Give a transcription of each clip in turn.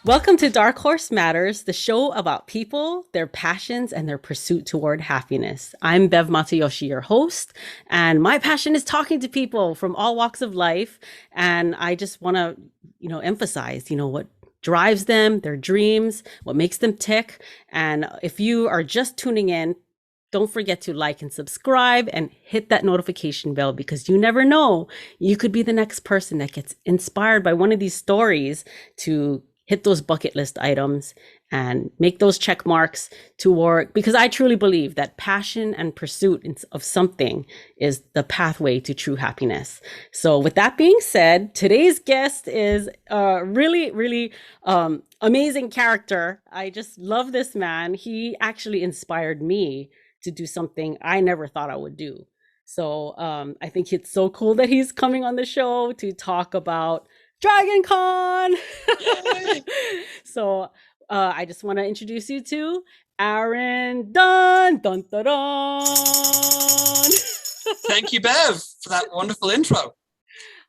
Welcome to Dark Horse Matters, the show about people, their passions, and their pursuit toward happiness. I'm Bev Matayoshi, your host, and my passion is talking to people from all walks of life. And I just want to, emphasize, what drives them, their dreams, what makes them tick. And if you are just tuning in, don't forget to like and subscribe and hit that notification bell because you never know. You could be the next person that gets inspired by one of these stories to hit those bucket list items and make those check marks to work, because I truly believe that passion and pursuit of something is the pathway to true happiness. So with that being said, today's guest is a really amazing character. I just love this man. He actually inspired me to do something I never thought I would do. So I think it's so cool that he's coming on the show to talk about Dragon Con. So I just want to introduce you to Aaron Dunne. Dun, dun, dun. Thank you, Bev, for that wonderful intro.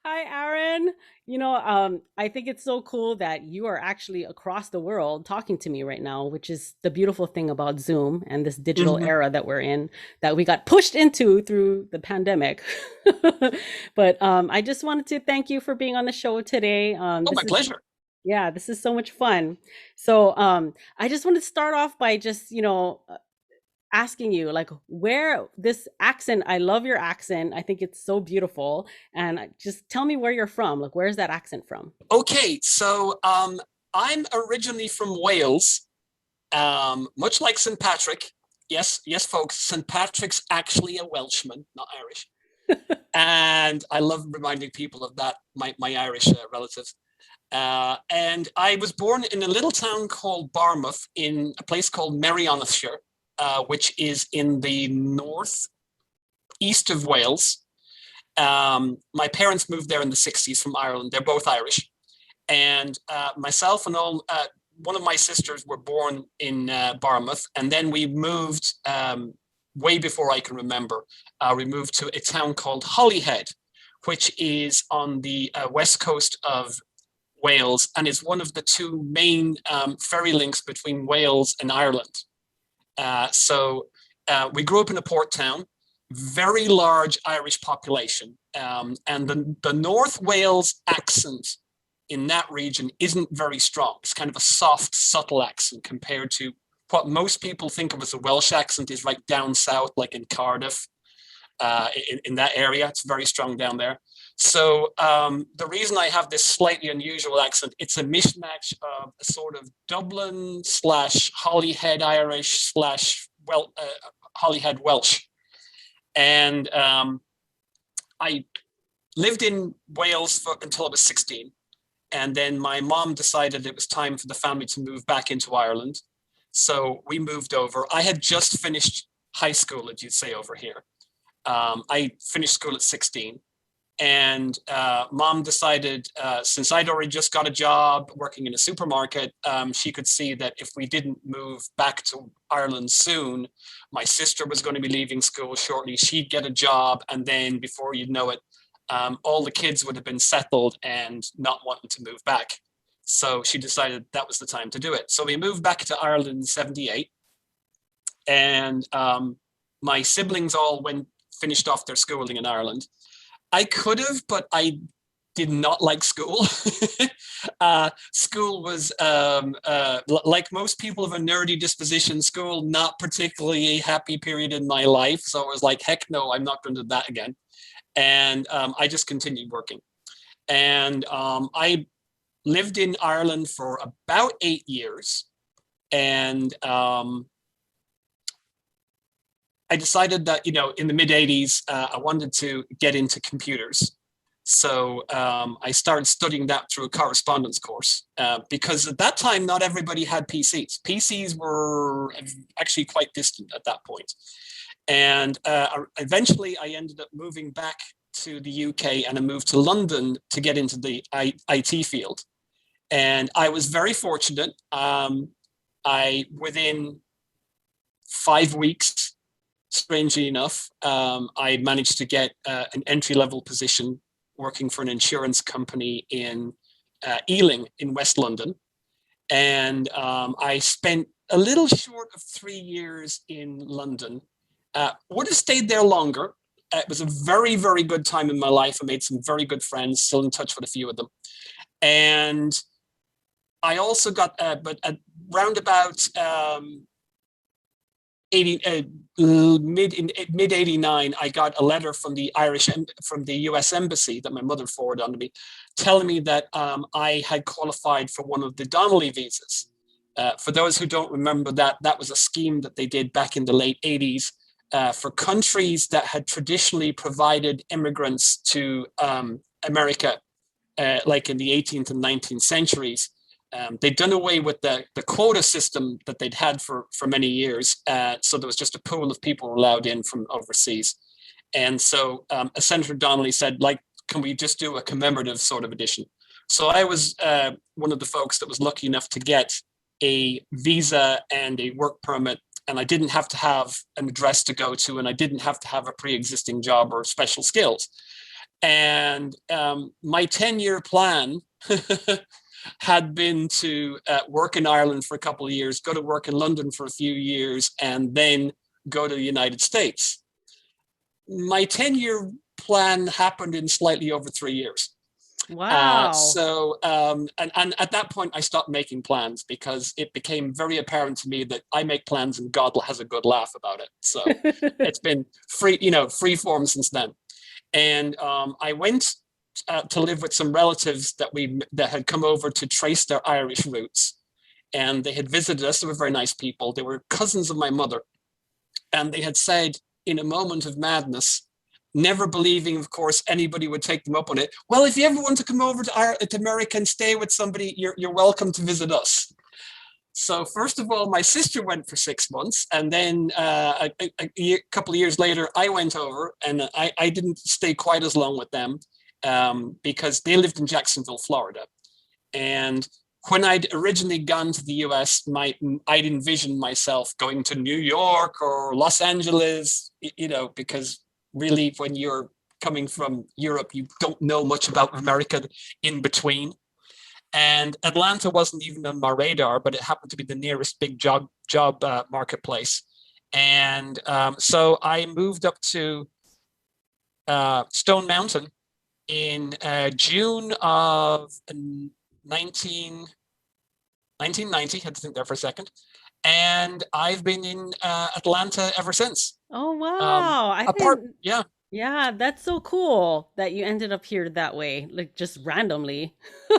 Hi, Aaron. I think it's so cool that you are actually across the world talking to me right now, which is the beautiful thing about Zoom and this digital Mhm. era that we're in, that we got pushed into through the pandemic. But I just wanted to thank you for being on the show today. Oh, my pleasure. Yeah, this is so much fun. So I just want to start off by just, asking you like where this accent, I love your accent. I think it's so beautiful. And just tell me where you're from. Like, where's that accent from? Okay, so I'm originally from Wales, much like St. Patrick. Yes, yes, folks, St. Patrick's actually a Welshman, not Irish. And I love reminding people of that, my Irish relatives. And I was born in a little town called Barmouth in a place called Merionethshire, which is in the northeast of Wales. My parents moved there in the 60s from Ireland. They're both Irish. And myself and one of my sisters were born in Barmouth. And then we moved way before I can remember. We moved to a town called Holyhead, which is on the west coast of Wales and is one of the two main ferry links between Wales and Ireland. So we grew up in a port town, very large Irish population. And the North Wales accent in that region isn't very strong. It's kind of a soft, subtle accent compared to what most people think of as a Welsh accent is right down south, like in Cardiff, in that area. It's very strong down there. So the reason I have this slightly unusual accent, it's a mismatch of a sort of Dublin slash Holyhead Irish slash Holyhead Welsh. And I lived in Wales until I was 16. And then my mom decided it was time for the family to move back into Ireland. So we moved over. I had just finished high school, as you'd say over here. I finished school at 16. And mom decided, since I'd already just got a job working in a supermarket, she could see that if we didn't move back to Ireland soon, my sister was going to be leaving school shortly. She'd get a job. And then before you'd know it, all the kids would have been settled and not wanting to move back. So she decided that was the time to do it. So we moved back to Ireland in 78. And my siblings all finished off their schooling in Ireland. I could have, but I did not like school. School was, like most people of a nerdy disposition, school, not particularly a happy period in my life. So I was like, heck no, I'm not going to do that again. And I just continued working. And I lived in Ireland for about 8 years. And I decided that, in the mid 80s, I wanted to get into computers. So I started studying that through a correspondence course because at that time, not everybody had PCs. PCs were actually quite distant at that point. And eventually I ended up moving back to the UK and I moved to London to get into the IT field. And I was very fortunate. Within 5 weeks, strangely enough, I managed to get an entry-level position working for an insurance company in Ealing in West London. And I spent a little short of 3 years in London. Would have stayed there longer. It was a very, very good time in my life. I made some very good friends, still in touch with a few of them. And I also got, but around about 80, mid 89, I got a letter from the from the US Embassy that my mother forwarded on to me, telling me that I had qualified for one of the Donnelly visas. For those who don't remember that, that was a scheme that they did back in the late 80s for countries that had traditionally provided immigrants to America, like in the 18th and 19th centuries. They'd done away with the quota system that they'd had for many years. So there was just a pool of people allowed in from overseas. And so Senator Donnelly said, like, can we just do a commemorative sort of edition? So I was one of the folks that was lucky enough to get a visa and a work permit, and I didn't have to have an address to go to, and I didn't have to have a pre-existing job or special skills. And my 10-year plan had been to work in Ireland for a couple of years, go to work in London for a few years, and then go to the United States. My 10-year plan happened in slightly over 3 years. Wow. And at that point, I stopped making plans because it became very apparent to me that I make plans and God has a good laugh about it. So it's been free form since then. And I went to live with some relatives that had come over to trace their Irish roots, and they had visited us. They were very nice people. They were cousins of my mother, and they had said in a moment of madness, never believing, of course, anybody would take them up on it, well, if you ever want to come over to America and stay with somebody, you're welcome to visit us. So first of all, my sister went for 6 months, and then a couple of years later, I went over, and I didn't stay quite as long with them because they lived in Jacksonville, Florida. And when I'd originally gone to the US, I'd envisioned myself going to New York or Los Angeles, because really when you're coming from Europe, you don't know much about America in between. And Atlanta wasn't even on my radar, but it happened to be the nearest big job marketplace. And so I moved up to Stone Mountain in June of 1990. Had to think there for a second. And I've been in Atlanta ever since. Oh, wow. Yeah. Yeah, that's so cool that you ended up here that way, like just randomly.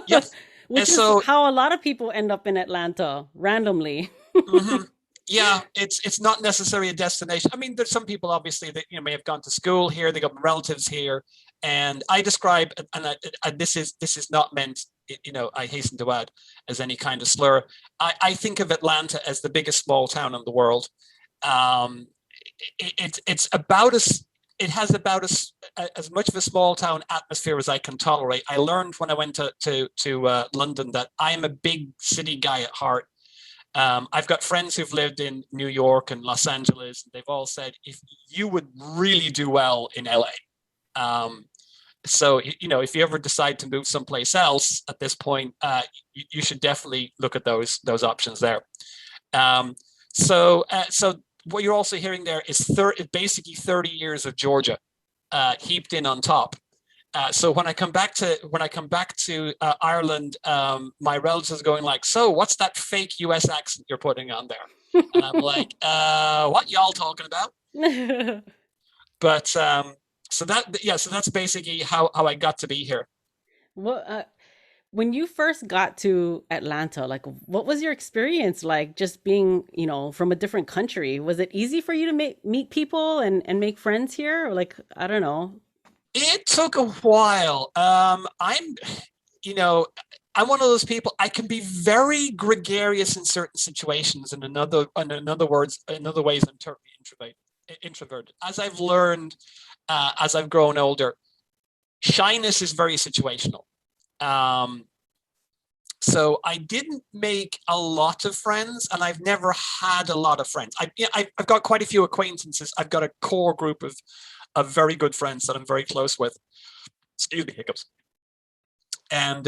Yep. Which is how a lot of people end up in Atlanta, randomly. Mm-hmm. Yeah, it's not necessarily a destination. I mean, there's some people obviously that may have gone to school here, they got relatives here, and I describe, and this is not meant, I hasten to add, as any kind of slur. I think of Atlanta as the biggest small town in the world. It's about it has about as much of a small town atmosphere as I can tolerate. I learned when I went to London that I'm a big city guy at heart. I've got friends who've lived in New York and Los Angeles. And they've all said, if you would really do well in LA. So, if you ever decide to move someplace else at this point, you should definitely look at those options there. So what you're also hearing there is basically 30 years of Georgia heaped in on top. So when I come back to Ireland, my relatives are going like, so what's that fake US accent you're putting on there? And I'm like, what y'all talking about? But so that's basically how I got to be here. Well, when you first got to Atlanta, like what was your experience like just being, from a different country? Was it easy for you to meet people and make friends here? Or like, I don't know. It took a while. I'm one of those people. I can be very gregarious in certain situations, and in other ways, I'm totally introverted. As I've learned, as I've grown older, shyness is very situational. So I didn't make a lot of friends, and I've never had a lot of friends. I've got quite a few acquaintances. I've got a core group of very good friends that I'm very close with. Excuse me, hiccups. And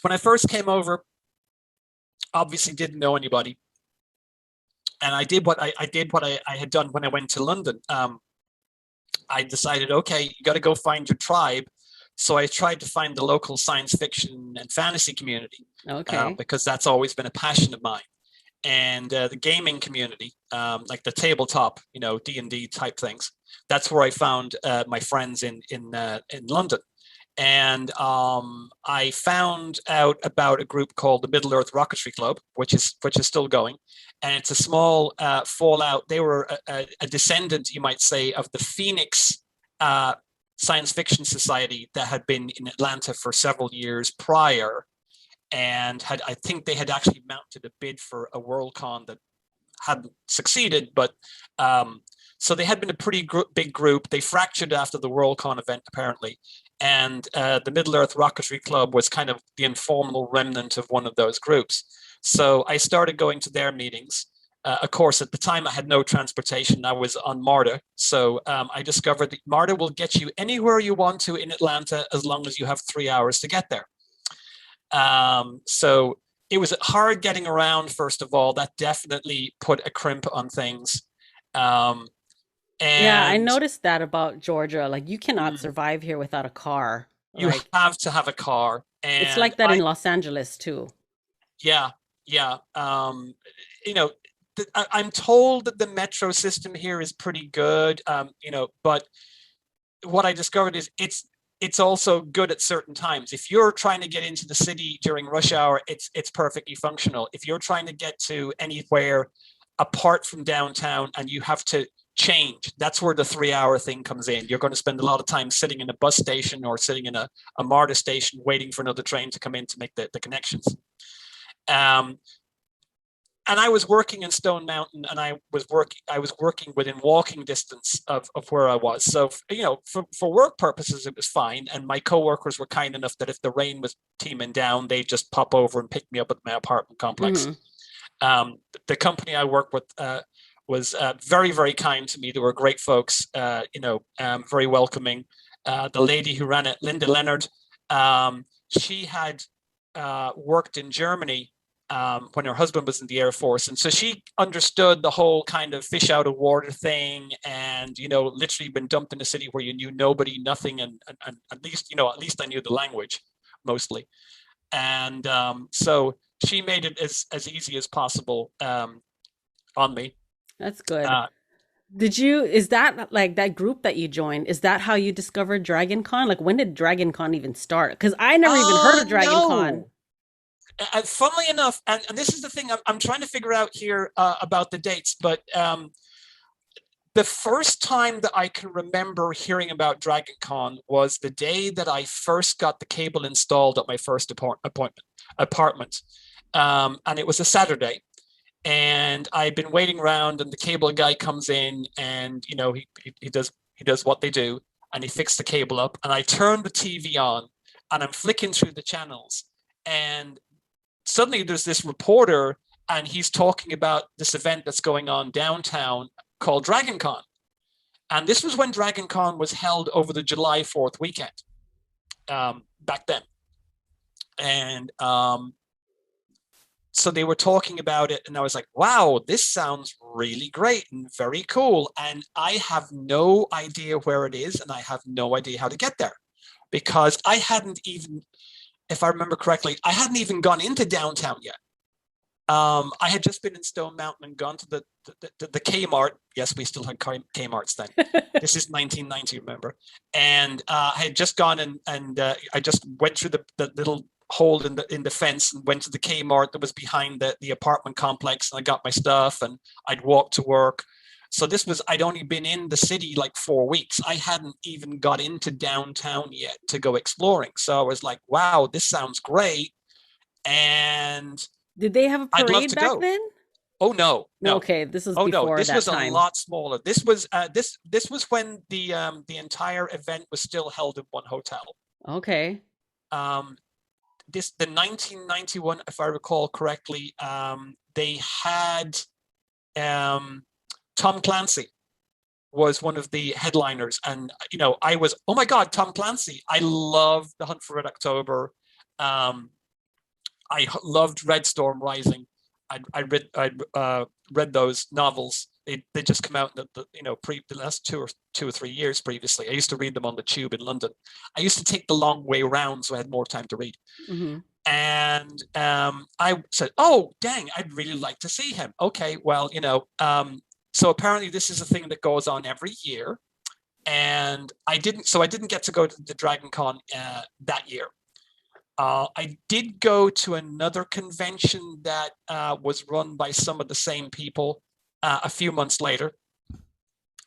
when I first came over, obviously didn't know anybody, and I did what I had done when I went to London. I decided, okay, you got to go find your tribe. So I tried to find the local science fiction and fantasy community, Okay. because that's always been a passion of mine. And the gaming community, like the tabletop, D&D type things. That's where I found my friends in London. And I found out about a group called the Middle Earth Rocketry Club, which is still going, and it's a small fallout. They were a descendant, you might say, of the Phoenix Science Fiction Society that had been in Atlanta for several years prior, and I think they had actually mounted a bid for a Worldcon that hadn't succeeded, but so they had been a pretty big group. They fractured after the Worldcon event, apparently. And the Middle Earth Rocketry Club was kind of the informal remnant of one of those groups. So I started going to their meetings. Of course, at the time, I had no transportation. I was on MARTA. So I discovered that MARTA will get you anywhere you want to in Atlanta as long as you have 3 hours to get there. So it was hard getting around, first of all. That definitely put a crimp on things. Yeah, I And noticed that about Georgia. Like you cannot survive here without a car. you Like have to have a car. it's And like that in Los Angeles too. yeah, yeah. You know, I'm told that the metro system here is pretty good. But what I discovered is it's also good at certain times. If you're trying to get into the city during rush hour, it's perfectly functional. If you're trying to get to anywhere apart from downtown and you have to change, that's where the 3 hour thing comes in. You're going to spend a lot of time sitting in a bus station or sitting in a MARTA station waiting for another train to come in to make the connections. And I was working in Stone Mountain, and I was working within walking distance of where I was. So, for work purposes, it was fine. And my coworkers were kind enough that if the rain was teeming down, they'd just pop over and pick me up at my apartment complex. The company I worked with was very, very kind to me. They were great folks, very welcoming. The lady who ran it, Linda Leonard, she had worked in Germany when her husband was in the Air Force. And so she understood the whole kind of fish out of water thing, and, literally been dumped in a city where you knew nobody, nothing. And at least I knew the language mostly. And so she made it as easy as possible on me. That's good. Uh, Is that like that group that you joined? Is that how you discovered Dragon Con? Like when did Dragon Con even start? Because I never even heard of Dragon Con. no. Funnily enough, and this is the thing I'm trying to figure out here about the dates, but the first time that I can remember hearing about Dragon Con was the day that I first got the cable installed at my first apartment. And it was a Saturday. And I'd been waiting around, and the cable guy comes in, and he does what they do, and he fixed the cable up, and I turned the TV on, and I'm flicking through the channels, and suddenly there's this reporter, and he's talking about this event that's going on downtown called Dragon Con. And this was when Dragon Con was held over the July 4th weekend back then. And so they were talking about it, and I was like, wow, this sounds really great and very cool. And I have no idea where it is, and I have no idea how to get there, because I hadn't even, if I remember correctly, I hadn't even gone into downtown yet. I had just been in Stone Mountain and gone to the Kmart. Yes, we still had Kmarts then. This is 1990, remember? And I had just gone and I just went through the little hole in the fence and went to the Kmart that was behind the apartment complex, and I got my stuff, and I'd walk to work. So I'd only been in the city like 4 weeks. I hadn't even got into downtown yet to go exploring. So I was like, wow, this sounds great. And Did they have a I'd love parade to back go. then? Oh, no. Okay, this was Oh, no, before this that was a time. lot smaller. This was when the entire event was still held in one hotel. Okay. The 1991, if I recall correctly, they had Tom Clancy was one of the headliners, and I was, oh my God, Tom Clancy! I love The Hunt for Red October. I loved Red Storm Rising. I'd read those novels. They just come out in the last 2 or 3 years previously. I used to read them on the tube in London. I used to take the long way round so I had more time to read. Mm-hmm. And I said, "Oh, dang, I'd really like to see him." Okay, well, so apparently this is a thing that goes on every year, and I didn't get to go to the Dragon Con that year. I did go to another convention that was run by some of the same people a few months later.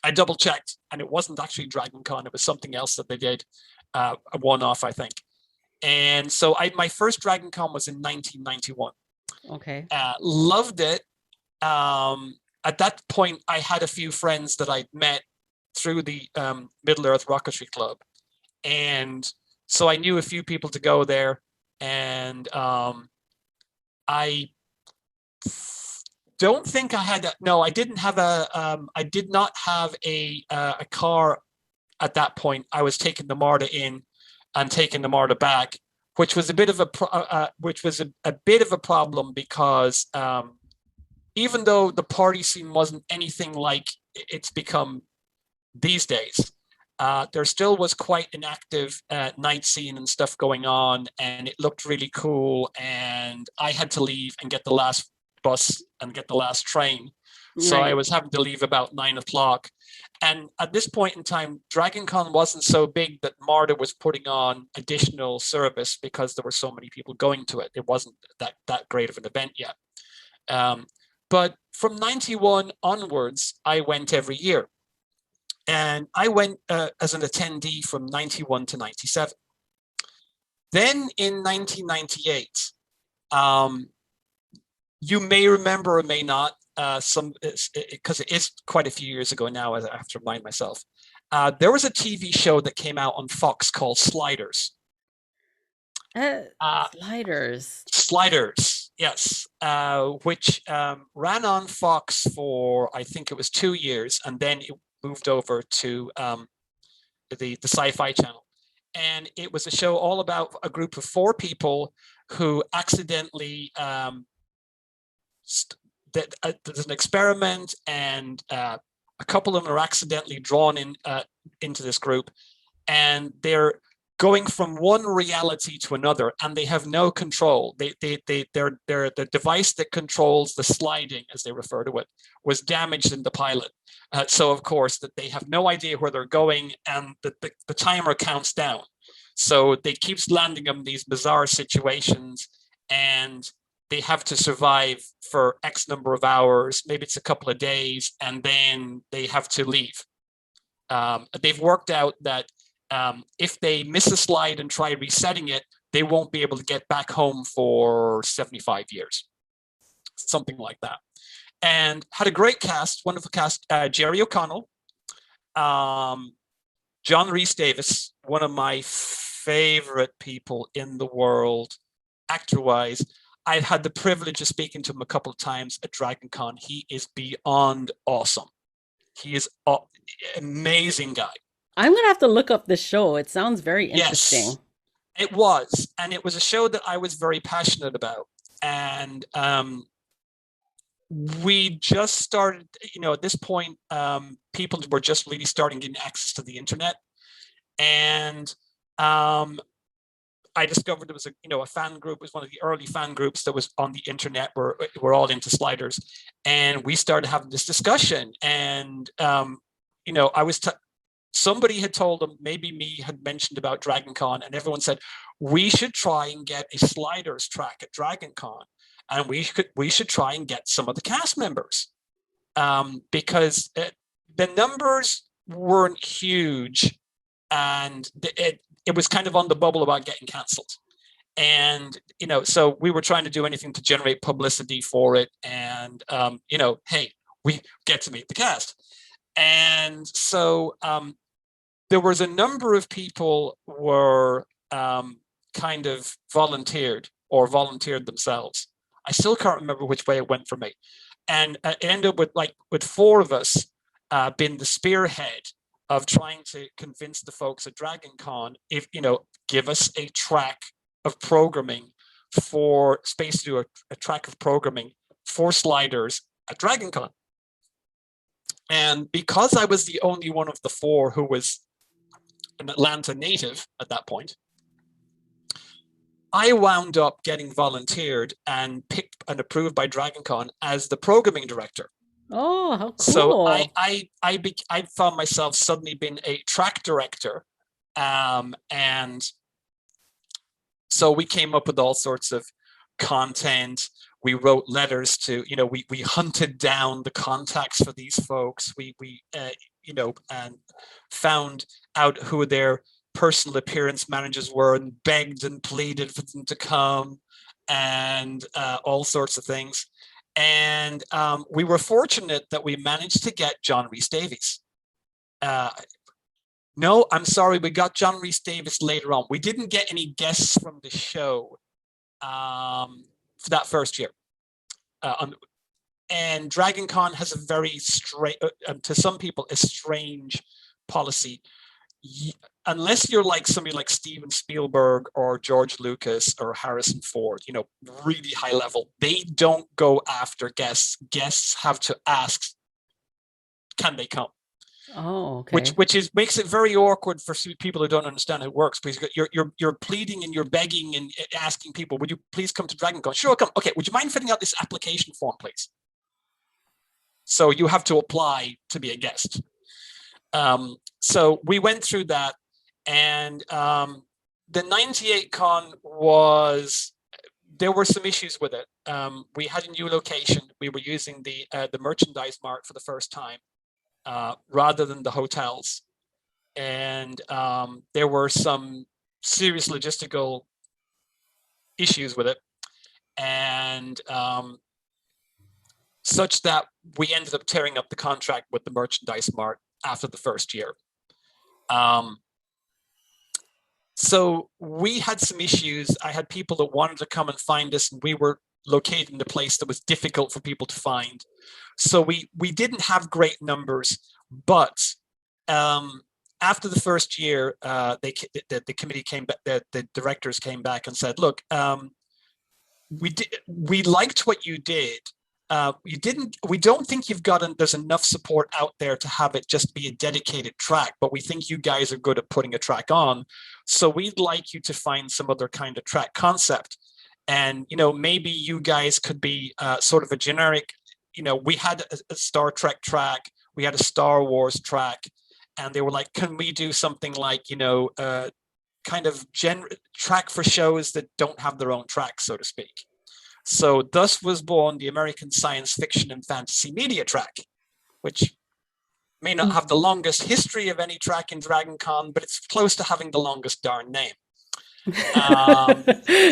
I double checked, and it wasn't actually Dragon Con. It was something else that they did, a one-off, I think. And so my first Dragon Con was in 1991. Okay. Loved it. At that point, I had a few friends that I'd met through the Middle Earth Rocketry Club. And so I knew a few people to go there. And I don't think I had I didn't have I did not have a car at that point. I was taking the MARTA in and taking the MARTA back, which was a bit of a problem because even though the party scene wasn't anything like it's become these days, there still was quite an active night scene and stuff going on, and it looked really cool. And I had to leave and get the last bus and get the last train. So I was having to leave about 9 o'clock. And at this point in time, Dragon Con wasn't so big that MARTA was putting on additional service because there were so many people going to it. It wasn't that great of an event yet. But from 91 onwards, I went every year. And I went as an attendee from 91 to 97. Then in 1998, you may remember or may not, because it is quite a few years ago now, I have to remind myself. There was a TV show that came out on Fox called Sliders. Sliders, yes, which ran on Fox for, I think it was 2 years, and then it moved over to the sci-fi channel. And it was a show all about a group of 4 people who accidentally there's an experiment, and a couple of them are accidentally drawn into this group, and they're going from one reality to another, and they have no control. They're the device that controls the sliding, as they refer to it, was damaged in the pilot. So of course that they have no idea where they're going, and the timer counts down. So they keeps landing them in these bizarre situations, and they have to survive for X number of hours. Maybe it's a couple of days, and then they have to leave. They've worked out that if they miss a slide and try resetting it, they won't be able to get back home for 75 years, something like that. And had a great cast, wonderful cast. Jerry O'Connell, John Rhys Davis, one of my favorite people in the world, actor-wise. I've had the privilege of speaking to him a couple of times at Dragon Con. He is beyond awesome. He is an amazing guy. I'm going to have to look up this show. It sounds very interesting. Yes, it was. And it was a show that I was very passionate about. And we just started, at this point, people were just really starting getting access to the internet. And I discovered there was a fan group. It was one of the early fan groups that was on the internet. We're all into sliders. And we started having this discussion. And, somebody had told them, maybe me had mentioned about Dragon Con, and everyone said, we should try and get a sliders track at Dragon Con. And we should try and get some of the cast members, because the numbers weren't huge, and it was kind of on the bubble about getting cancelled. And, so we were trying to do anything to generate publicity for it. And, hey, we get to meet the cast. And so there was a number of people were kind of volunteered themselves. I still can't remember which way it went for me. And it ended up with 4 of us being the spearhead of trying to convince the folks at Dragon Con, give us a track of programming for space to do a track of programming for sliders at DragonCon. And because I was the only one of the four who was an Atlanta native at that point, I wound up getting volunteered and picked and approved by DragonCon as the programming director. Oh, how So cool. I found myself suddenly being a track director. And so we came up with all sorts of content. We wrote letters to, we hunted down the contacts for these folks. We and found out who their personal appearance managers were and begged and pleaded for them to come, and all sorts of things. And we were fortunate that we managed to get John Rhys Davies. No, I'm sorry, we got John Rhys Davies later on. We didn't get any guests from the show for that first year. And DragonCon has a very to some people, a strange policy. Unless you're like somebody like Steven Spielberg or George Lucas or Harrison Ford, really high level, they don't go after guests. Guests have to ask, can they come? Oh, okay. Which makes it very awkward for people who don't understand how it works, because you're pleading and you're begging and asking people, would you please come to DragonCon? Sure, I'll come. Okay, would you mind filling out this application form, please? So you have to apply to be a guest. So we went through that, and the 98 con there were some issues with it. We had a new location. We were using the merchandise mart for the first time, rather than the hotels. And there were some serious logistical issues with it. And such that we ended up tearing up the contract with the merchandise mart after the first year. So we had some issues. I had people that wanted to come and find us, and we were located in a place that was difficult for people to find. So we didn't have great numbers, but after the first year, the committee came back, the directors came back and said, look, we liked what you did. We don't think there's enough support out there to have it just be a dedicated track, but we think you guys are good at putting a track on. So we'd like you to find some other kind of track concept. And, maybe you guys could be sort of a generic, we had a Star Trek track, we had a Star Wars track, and they were like, can we do something like, kind of track for shows that don't have their own track, so to speak. So thus was born the American Science Fiction and Fantasy Media track, which may not have the longest history of any track in DragonCon, but it's close to having the longest darn name.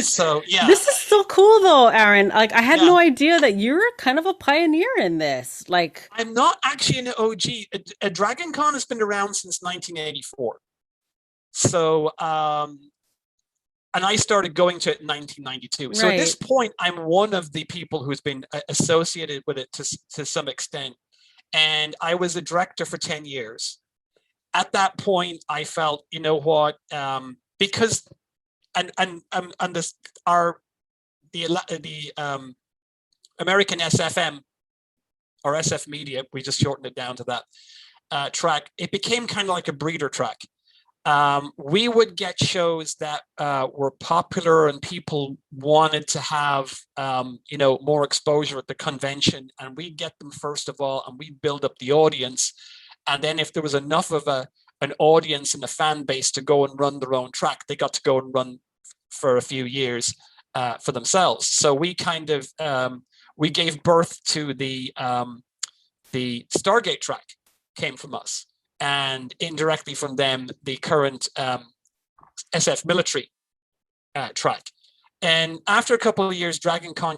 So yeah, this is so cool though, Aaron. Like, I had no idea that you're kind of a pioneer in this. Like, I'm not actually an OG. A DragonCon has been around since 1984. So and I started going to it in 1992. So at this point, I'm one of the people who's been associated with it to some extent. And I was a director for 10 years. At that point, I felt, because the American SFM or SF Media, we just shortened it down to that track. It became kind of like a breeder track. We would get shows that were popular and people wanted to have, more exposure at the convention, and we'd get them first of all, and we'd build up the audience. And then if there was enough of an audience and a fan base to go and run their own track, they got to go and run for a few years for themselves. So we kind of, we gave birth to the Stargate track came from us. And indirectly from them, the current SF military track. And after a couple of years, DragonCon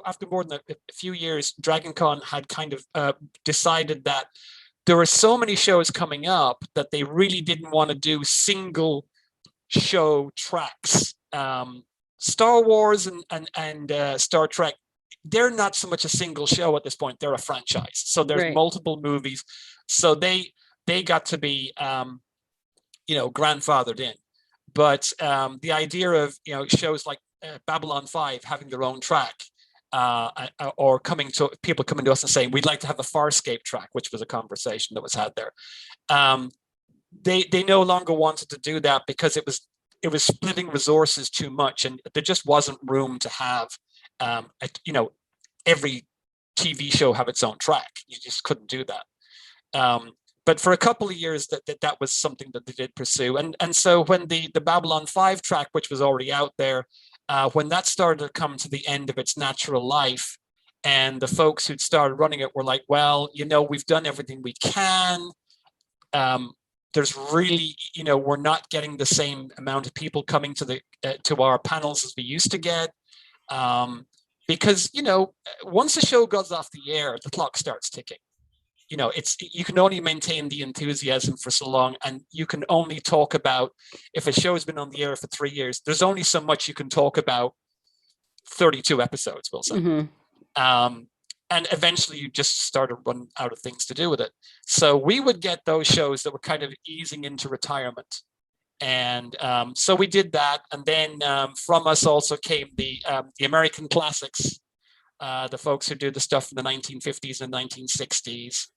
after more than a few years, DragonCon had kind of decided that there were so many shows coming up that they really didn't want to do single show tracks. Star Wars and Star Trek, they're not so much a single show at this point, they're a franchise. So there's multiple movies. So they got to be, grandfathered in. But the idea of, shows like Babylon 5 having their own track, or people coming to us and saying, we'd like to have a Farscape track, which was a conversation that was had there. They no longer wanted to do that because it was splitting resources too much, and there just wasn't room to have every TV show have its own track. You just couldn't do that. But for a couple of years, that was something that they did pursue. And so when the Babylon 5 track, which was already out there, when that started to come to the end of its natural life, and the folks who'd started running it were like, well, we've done everything we can. There's really, we're not getting the same amount of people coming to our panels as we used to get. Because, once a show goes off the air, the clock starts ticking. You can only maintain the enthusiasm for so long, and you can only talk about, if a show has been on the air for 3 years, there's only so much you can talk about 32 episodes, we'll say. Mm-hmm. And eventually you just started running out of things to do with it. So we would get those shows that were kind of easing into retirement. And so we did that. And then from us also came the American classics, the folks who do the stuff from the 1950s and 1960s.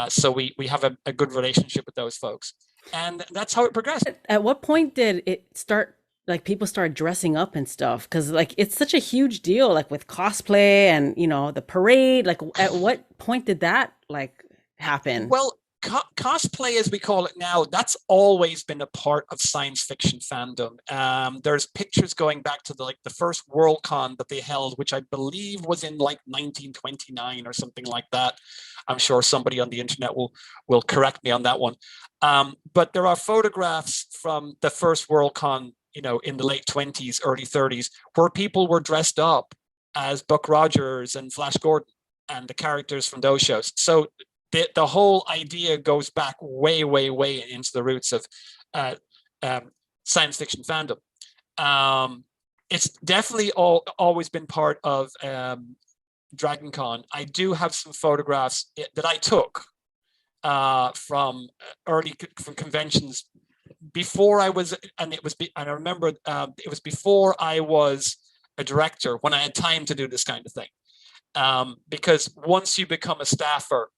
So we have a good relationship with those folks. And that's how it progressed. At what point did it start, like people started dressing up and stuff? Because like it's such a huge deal, like with cosplay and, the parade. Like at what point did that like happen? Well, cosplay, as we call it now, that's always been a part of science fiction fandom. There's pictures going back to the first Worldcon that they held, which I believe was in like 1929 or something like that. I'm sure somebody on the internet will correct me on that one. But there are photographs from the first Worldcon, in the late 20s, early 30s, where people were dressed up as Buck Rogers and Flash Gordon and the characters from those shows. So the whole idea goes back way, way, way into the roots of science fiction fandom. It's definitely always been part of DragonCon. I do have some photographs that I took from conventions before I was, and I remember it was before I was a director, when I had time to do this kind of thing. Because once you become a staffer,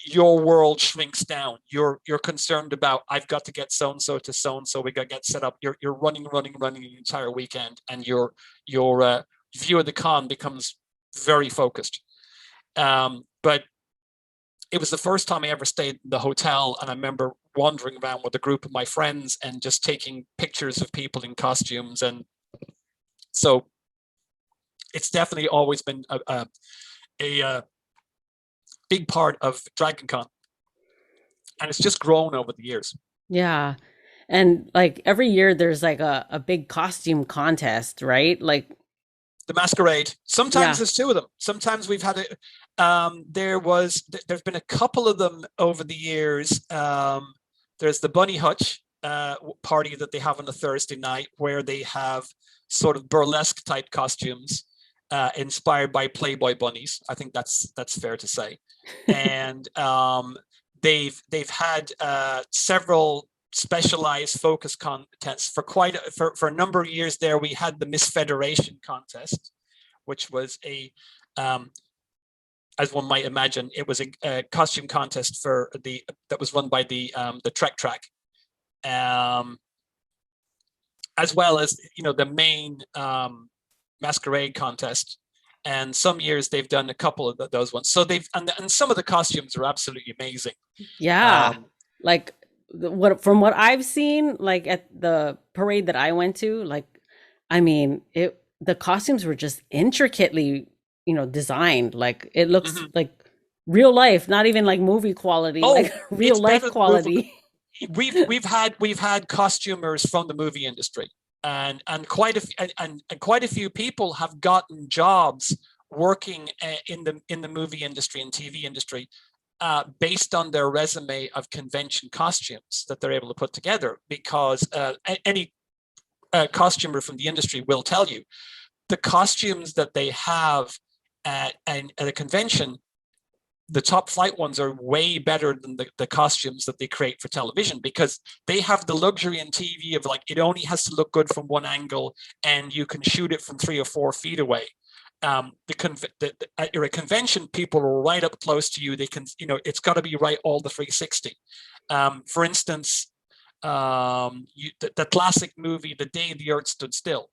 your world shrinks down. You're concerned about, I've got to get so-and-so to so-and-so, we got to get set up. You're running the entire weekend, and your view of the con becomes very focused. But it was the first time I ever stayed in the hotel, and I remember wandering around with a group of my friends and just taking pictures of people in costumes. And so it's definitely always been a big part of DragonCon, and it's just grown over the years. Yeah. And like every year there's like a big costume contest, right? Like the masquerade. Sometimes there's two of them. Sometimes we've had it. There's been a couple of them over the years. There's the Bunny Hutch party that they have on a Thursday night, where they have sort of burlesque type costumes inspired by Playboy bunnies. I think that's fair to say. And they've had several specialized focus contests for a number of years. There we had the Miss Federation contest, which was as one might imagine, it was a costume contest that was run by the Trek Track, as well as the main masquerade contest. And some years they've done a couple of those ones. So and some of the costumes are absolutely amazing. Yeah, like from what I've seen, like at the parade that I went to, like, I mean, the costumes were just intricately, designed. Like it looks like real life, not even like movie quality, like real life quality. We've had costumers from the movie industry, and quite a few people have gotten jobs working in the movie industry and TV industry based on their resume of convention costumes that they're able to put together. Because any costumer from the industry will tell you the costumes that they have at a convention, the top flight ones are way better than the costumes that they create for television, because they have the luxury in TV of like, it only has to look good from one angle and you can shoot it from 3 or 4 feet away. At a convention, people are right up close to you. They can, it's got to be right all the 360. For instance, the classic movie, The Day the Earth Stood Still,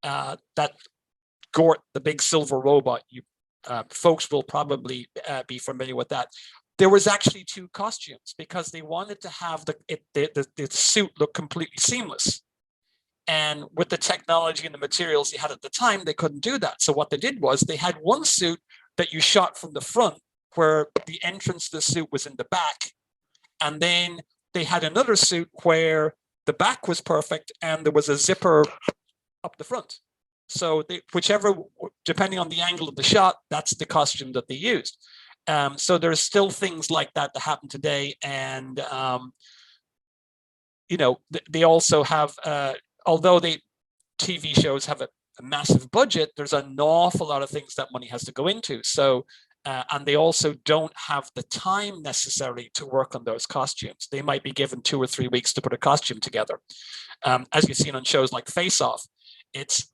that Gort, the big silver robot, folks will probably be familiar with that. There was actually 2 costumes because they wanted to have the suit look completely seamless. And with the technology and the materials they had at the time, they couldn't do that. So what they did was they had one suit that you shot from the front, where the entrance to the suit was in the back. And then they had another suit where the back was perfect and there was a zipper up the front. So whichever, depending on the angle of the shot, that's the costume that they used. So there's still things like that happen today. And, they also have, although TV shows have a massive budget, there's an awful lot of things that money has to go into. So, and they also don't have the time necessary to work on those costumes. They might be given 2 or 3 weeks to put a costume together. As you've seen on shows like Face Off, it's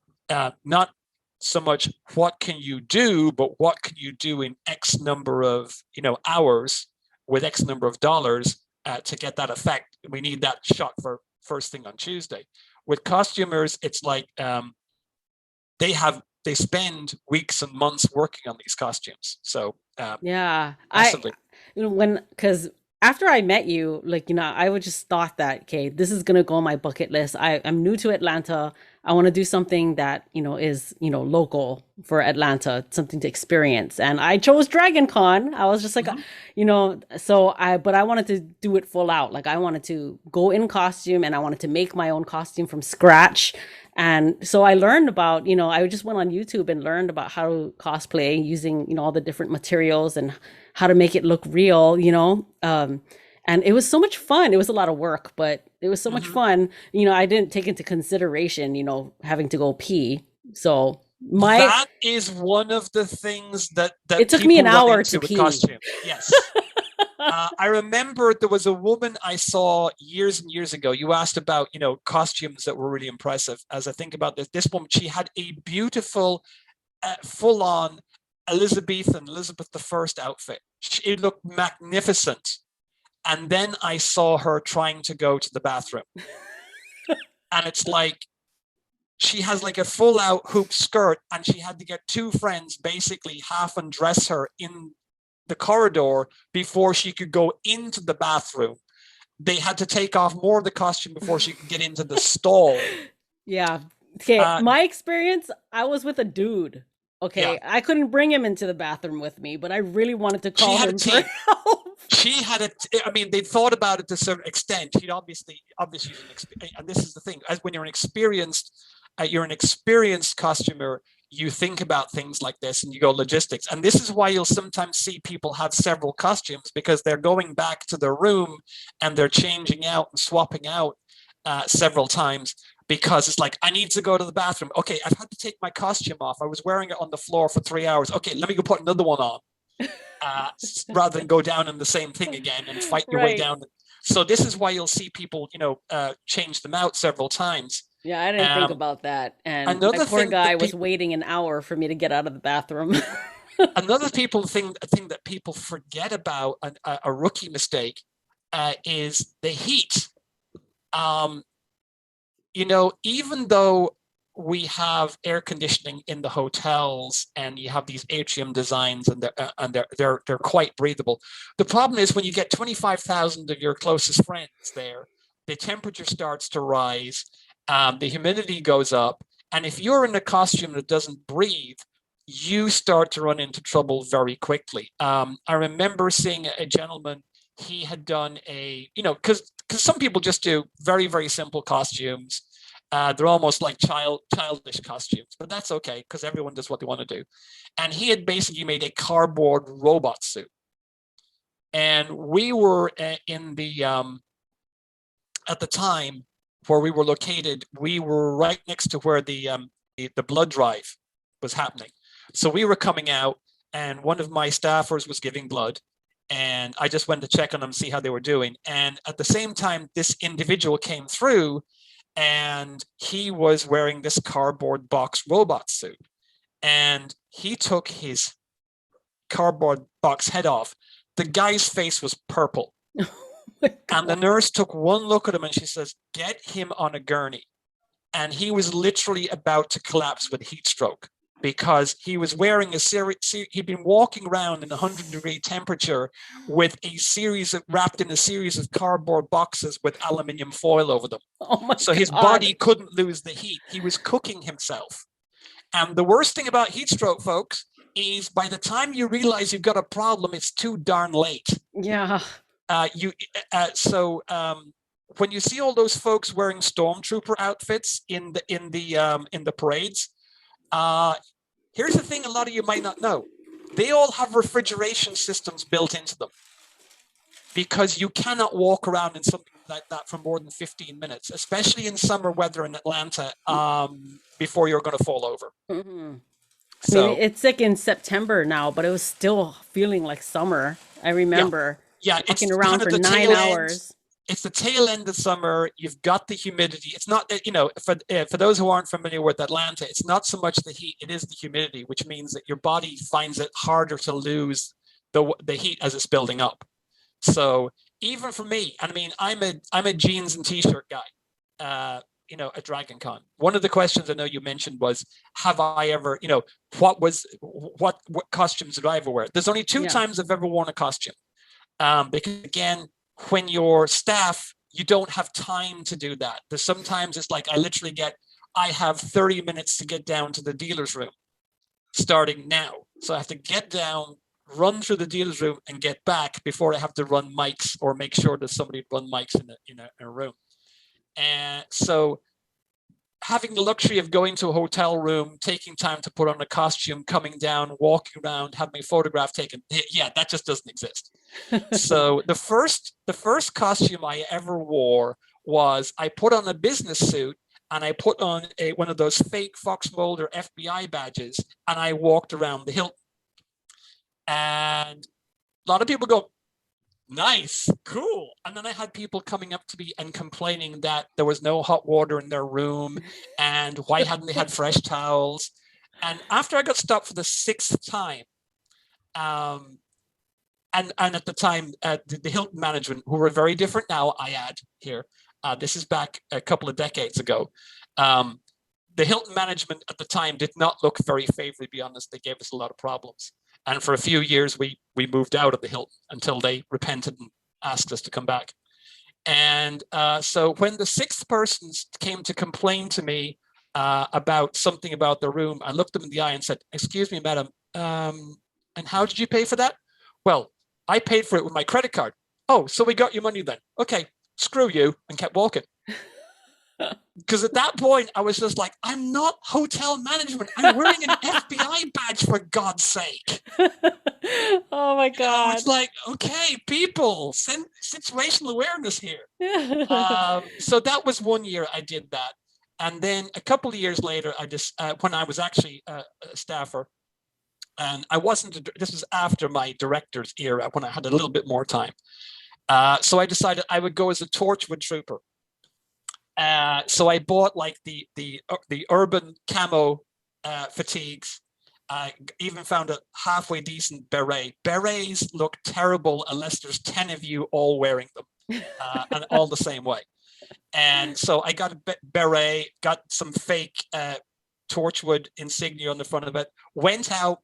not so much what can you do, but what can you do in X number of hours with X number of dollars to get that effect. We need that shot for first thing on Tuesday. With costumers, it's like they spend weeks and months working on these costumes. So Yeah, massively. because after I met you, like, I would just thought that, okay, this is gonna go on my bucket list. I'm new to Atlanta. I want to do something that, is, local for Atlanta, something to experience. And I chose Dragon Con. I was just like, but I wanted to do it full out. Like, I wanted to go in costume and I wanted to make my own costume from scratch. And so I learned about, I just went on YouTube and learned about how to cosplay using, all the different materials and how to make it look real, and it was so much fun. It was a lot of work, but it was so much fun. I didn't take into consideration, having to go pee. So that is one of the things that it took me an hour to pee. Costume. Yes. I remember there was a woman I saw years and years ago. You asked about, costumes that were really impressive. As I think about this woman, she had a beautiful, full-on Elizabeth I outfit. It looked magnificent. And then I saw her trying to go to the bathroom. And it's like, she has like a full out hoop skirt and she had to get 2 friends basically half undress her in the corridor before she could go into the bathroom. They had to take off more of the costume before she could get into the stall. Yeah. Okay. My experience, I was with a dude. Okay. Yeah. I couldn't bring him into the bathroom with me, but I really wanted to call him for help. She had they thought about it to a certain extent. She'd obviously, and this is the thing, as when you're an experienced costumer, you think about things like this and you go logistics. And this is why you'll sometimes see people have several costumes, because they're going back to their room and they're changing out and swapping out several times, because it's like, I need to go to the bathroom. Okay, I've had to take my costume off. I was wearing it on the floor for 3 hours. Okay, let me go put another one on. Rather than go down in the same thing again and fight your way down. So this is why you'll see people, change them out several times. Yeah, I didn't think about that. And my poor guy was waiting an hour for me to get out of the bathroom. Another thing that people forget about, a rookie mistake, is the heat. Even though we have air conditioning in the hotels and you have these atrium designs and they're quite breathable. The problem is when you get 25,000 of your closest friends there, the temperature starts to rise, the humidity goes up, and if you're in a costume that doesn't breathe, you start to run into trouble very quickly. I remember seeing a gentleman, he had done because some people just do very, very simple costumes. They're almost like childish costumes, but that's okay because everyone does what they want to do. And he had basically made a cardboard robot suit. And we were in the, at the time where we were located, we were right next to where the blood drive was happening. So we were coming out and one of my staffers was giving blood. And I just went to check on them, see how they were doing. And at the same time, this individual came through, and he was wearing this cardboard box robot suit. And he took his cardboard box head off. The guy's face was purple. And the nurse took one look at him and she says, "Get him on a gurney." And he was literally about to collapse with heat stroke, because he was wearing he'd been walking around in 100-degree temperature with wrapped in a series of cardboard boxes with aluminium foil over them. So his body couldn't lose the heat. He was cooking himself. And the worst thing about heat stroke, folks, is by the time you realize you've got a problem, it's too darn late. Yeah. When you see all those folks wearing stormtrooper outfits in the parades, here's the thing: a lot of you might not know, they all have refrigeration systems built into them, because you cannot walk around in something like that for more than 15 minutes, especially in summer weather in Atlanta, before you're going to fall over. Mm-hmm. So, I mean, it's like in September now, but it was still feeling like summer. I remember walking around for 9 hours. It's the tail end of summer. You've got the humidity. It's not, for those who aren't familiar with Atlanta, it's not so much the heat, it is the humidity, which means that your body finds it harder to lose the heat as it's building up. So even for me, and I mean, I'm a jeans and t-shirt guy, at Dragon Con. One of the questions I know you mentioned was, have I ever, what costumes did I ever wear? There's only two times I've ever worn a costume. Because again, when you're staff, you don't have time to do that. There's sometimes it's like I have 30 minutes to get down to the dealer's room starting now. So I have to get down, run through the dealer's room and get back before I have to run mics or make sure that somebody run mics in a room. And so having the luxury of going to a hotel room, taking time to put on a costume, coming down, walking around, having a photograph taken, that just doesn't exist. So the first costume I ever wore was, I put on a business suit and I put on one of those fake Fox Mulder FBI badges, and I walked around the Hilton. And a lot of people go, "Nice, cool." And then I had people coming up to me and complaining that there was no hot water in their room, and why hadn't they had fresh towels? And after I got stopped for the 6th time, and at the time, the Hilton management, who were very different now, I add here, this is back a couple of decades ago. The Hilton management at the time did not look very favorably, to be honest. They gave us a lot of problems. And for a few years, we moved out of the Hilton until they repented and asked us to come back. And so when the 6th person came to complain to me about something about the room, I looked them in the eye and said, "Excuse me, madam, and how did you pay for that?" "Well, I paid for it with my credit card." "Oh, so we got your money then. Okay, screw you," and kept walking. Because at that point, I was just like, I'm not hotel management. I'm wearing an FBI badge, for God's sake. Oh, my God. It's like, okay, people, situational awareness here. So that was one year I did that. And then a couple of years later, when I was actually a staffer, and this was after my director's era, when I had a little bit more time. So I decided I would go as a Torchwood trooper. So I bought like the urban camo fatigues. I even found a halfway decent beret. Berets look terrible unless there's 10 of you all wearing them, and all the same way. And so I got a beret, got some fake Torchwood insignia on the front of it, went out,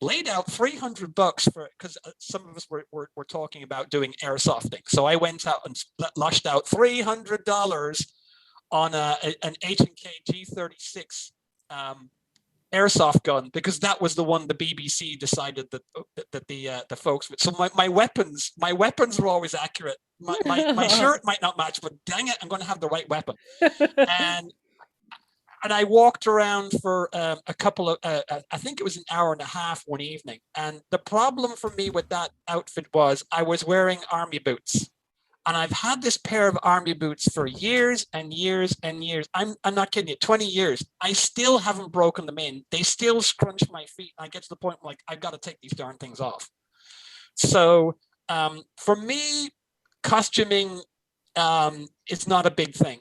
laid out $300 for it, because some of us were talking about doing airsofting. So I went out and lashed out $300 on an H&K G36 airsoft gun, because that was the one the BBC decided that the folks would. So my weapons were always accurate. My shirt might not match, but dang it, I'm going to have the right weapon. And I walked around for a couple of, I think it was an hour and a half one evening. And the problem for me with that outfit was I was wearing army boots. And I've had this pair of army boots for years and years and years. I'm not kidding you, 20 years. I still haven't broken them in. They still scrunch my feet. I get to the point where, like, I've got to take these darn things off. So for me, costuming is not a big thing.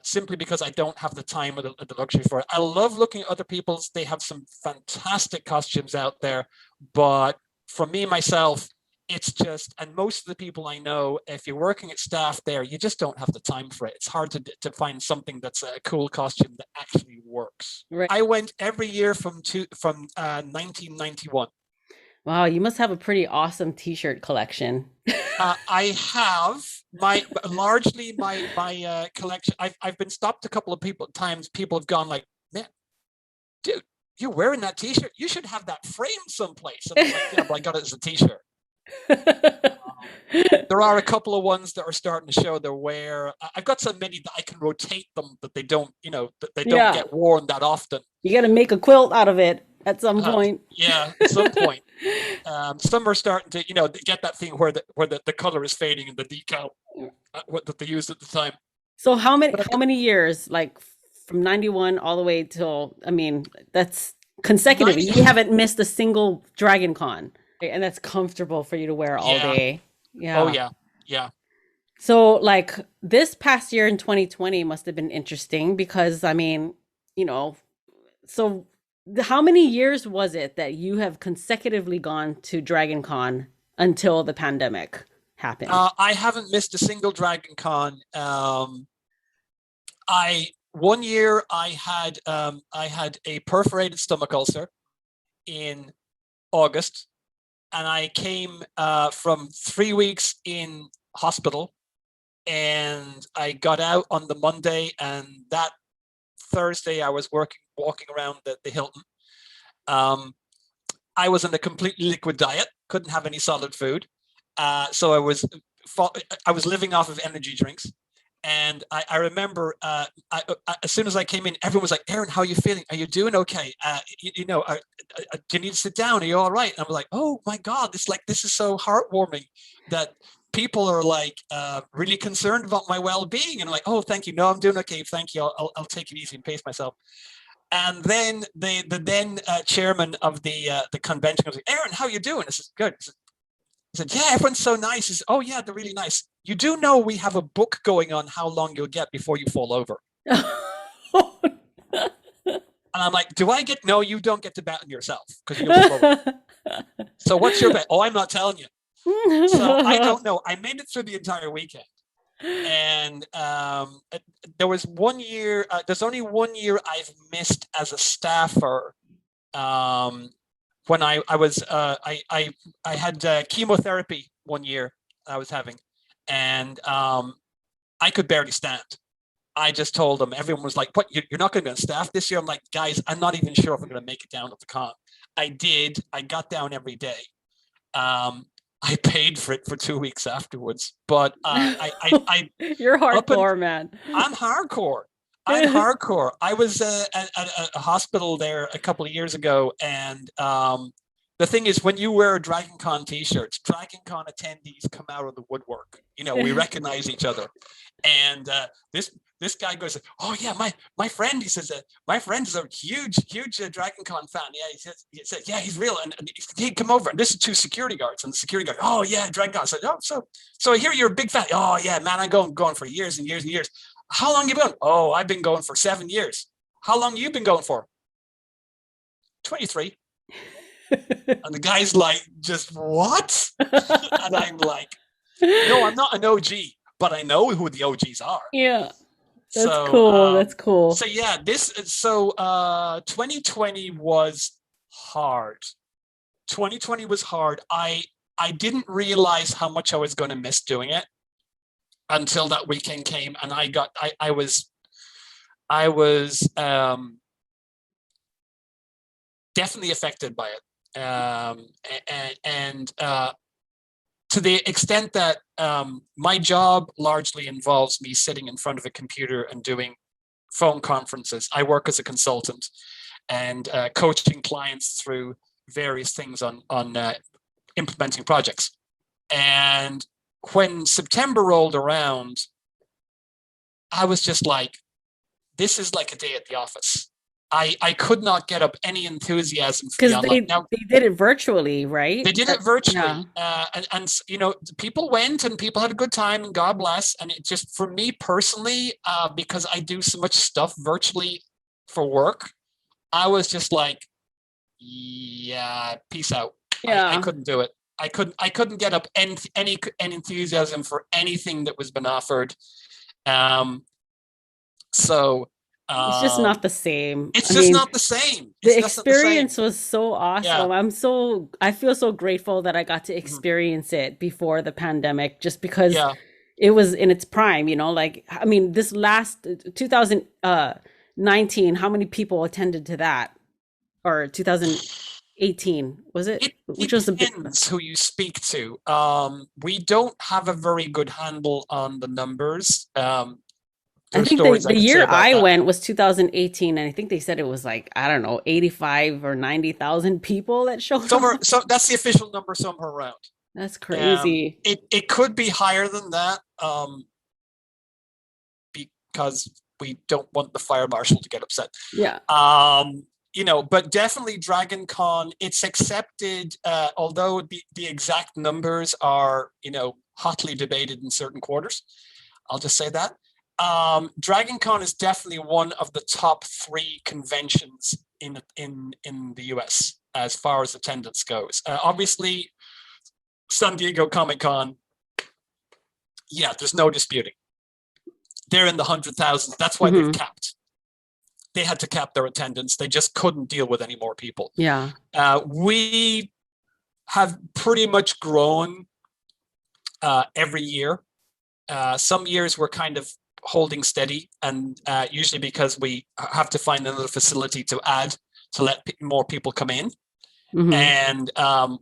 Simply because I don't have the time or the luxury for it. I love looking at other people's. They have some fantastic costumes out there. But for me, myself, it's just, and most of the people I know, if you're working at staff there, you just don't have the time for it. It's hard to find something that's a cool costume that actually works. Right. I went every year from 1991. Wow, you must have a pretty awesome t-shirt collection. I have largely my collection. I've been stopped a couple of times. People have gone like, "Man, dude, you're wearing that t-shirt. You should have that framed someplace." And I'm like, "Yeah, but I got it as a t-shirt." There are a couple of ones that are starting to show their wear. I've got so many that I can rotate them, that they don't, that they don't get worn that often. You got to make a quilt out of it at some point. Yeah, at some point. Some are starting to, get that thing where the color is fading in the decal that they used at the time. So how many years, like from 91 all the way till, I mean, that's consecutive. You haven't missed a single Dragon Con, and that's comfortable for you to wear all day. Yeah. Oh yeah. Yeah. So like this past year in 2020 must have been interesting because, I mean, so how many years was it that you have consecutively gone to Dragon Con until the pandemic happened? I haven't missed a single Dragon Con. One year I had a perforated stomach ulcer in August, and I came from 3 weeks in hospital, and I got out on the Monday, and that Thursday I was walking around the Hilton. I was on a completely liquid diet, couldn't have any solid food. So I was living off of energy drinks. And I remember as soon as I came in, everyone was like, "Aaron, how are you feeling? Are you doing okay? Do you need to sit down? Are you all right?" And I'm like, "Oh my God, this is so heartwarming that people are like really concerned about my well-being." And I'm like, "Oh, thank you. No, I'm doing okay. Thank you. I'll take it easy and pace myself." And then the then chairman of the convention was like, "Aaron, how are you doing?" I said, "Good." I said, "Yeah, everyone's so nice." He said, "Oh yeah, they're really nice. You do know we have a book going on how long you'll get before you fall over." And I'm like, "Do I get?" "No, you don't get to bet on yourself because you'll fall over." "So what's your bet?" "Oh, I'm not telling you." So I don't know. I made it through the entire weekend. And there was 1 year, there's only 1 year I've missed as a staffer. When I had chemotherapy 1 year I was having, and I could barely stand. I just told them, everyone was like, "What, you're not going to be on staff this year?" I'm like, "Guys, I'm not even sure if I'm going to make it down to the con." I did. I got down every day. I paid for it for 2 weeks afterwards, but you're hardcore, man. I'm hardcore. I'm hardcore. I was at a hospital there a couple of years ago, and the thing is, when you wear Dragon Con t-shirts, Dragon Con attendees come out of the woodwork. We recognize each other, and this guy goes, "Oh yeah, my friend," he says, "my friend is a huge Dragon Con fan." Yeah, he said, "Yeah, he's real." And he'd come over, and this is 2 security guards, and the security guard, "Oh yeah, Dragon Con." I said, "Oh, so I hear you're a big fan." "Oh yeah, man, I'm going for years and years and years." "How long you been going?" "Oh, I've been going for 7 years." "How long you been going for?" 23. And the guy's like, "Just what?" And I'm like, "No, I'm not an OG, but I know who the OGs are." Yeah. That's cool. That's cool. So yeah, 2020 was hard. 2020 was hard. I didn't realize how much I was going to miss doing it until that weekend came, and I was definitely affected by it. To the extent that my job largely involves me sitting in front of a computer and doing phone conferences. I work as a consultant and coaching clients through various things on implementing projects. And when September rolled around, I was just like, this is like a day at the office. I could not get up any enthusiasm for the Because online. Now, they did it virtually, right? they did it virtually. Yeah. And, you know, people went and people had a good time, and God bless. And it just, for me personally, because I do so much stuff virtually for work, I was just like, yeah, peace out. I Yeah. couldn't do it. I couldn't get up any enthusiasm for anything that was been offered. Um, so It's just not the same. it's I just mean, not the same. the It's just not the same. experience was so Yeah. awesome. I feel so grateful that I got to Mhm. experience it before the pandemic, just because Yeah. it was in its prime, you know, like, I mean, this last 2019, how many people attended to that? Or 2018, was it? It Which was the big one? depends who you speak to. We don't have a very good handle on the numbers. I There's think stories I the could say year about I that. went was 2018, and I think they said it was like, I don't know, 85 or 90,000 people that showed Somewhere, up. so that's the official number, somewhere around. That's crazy. It could be higher than that, because we don't want the fire marshal to get upset. Yeah. You know, but definitely Dragon Con, it's accepted, although the exact numbers are, you know, hotly debated in certain quarters. I'll just say that. Dragon Con is definitely one of the top 3 conventions in the US as far as attendance goes. Obviously, San Diego Comic Con, yeah, there's no disputing. They're in the 100,000s. That's why they've Hmm. capped. They had to cap their attendance. They just couldn't deal with any more people. Yeah. We have pretty much grown every year. Some years we're kind of holding steady, and usually because we have to find another facility to add to let more people come in. Hmm. And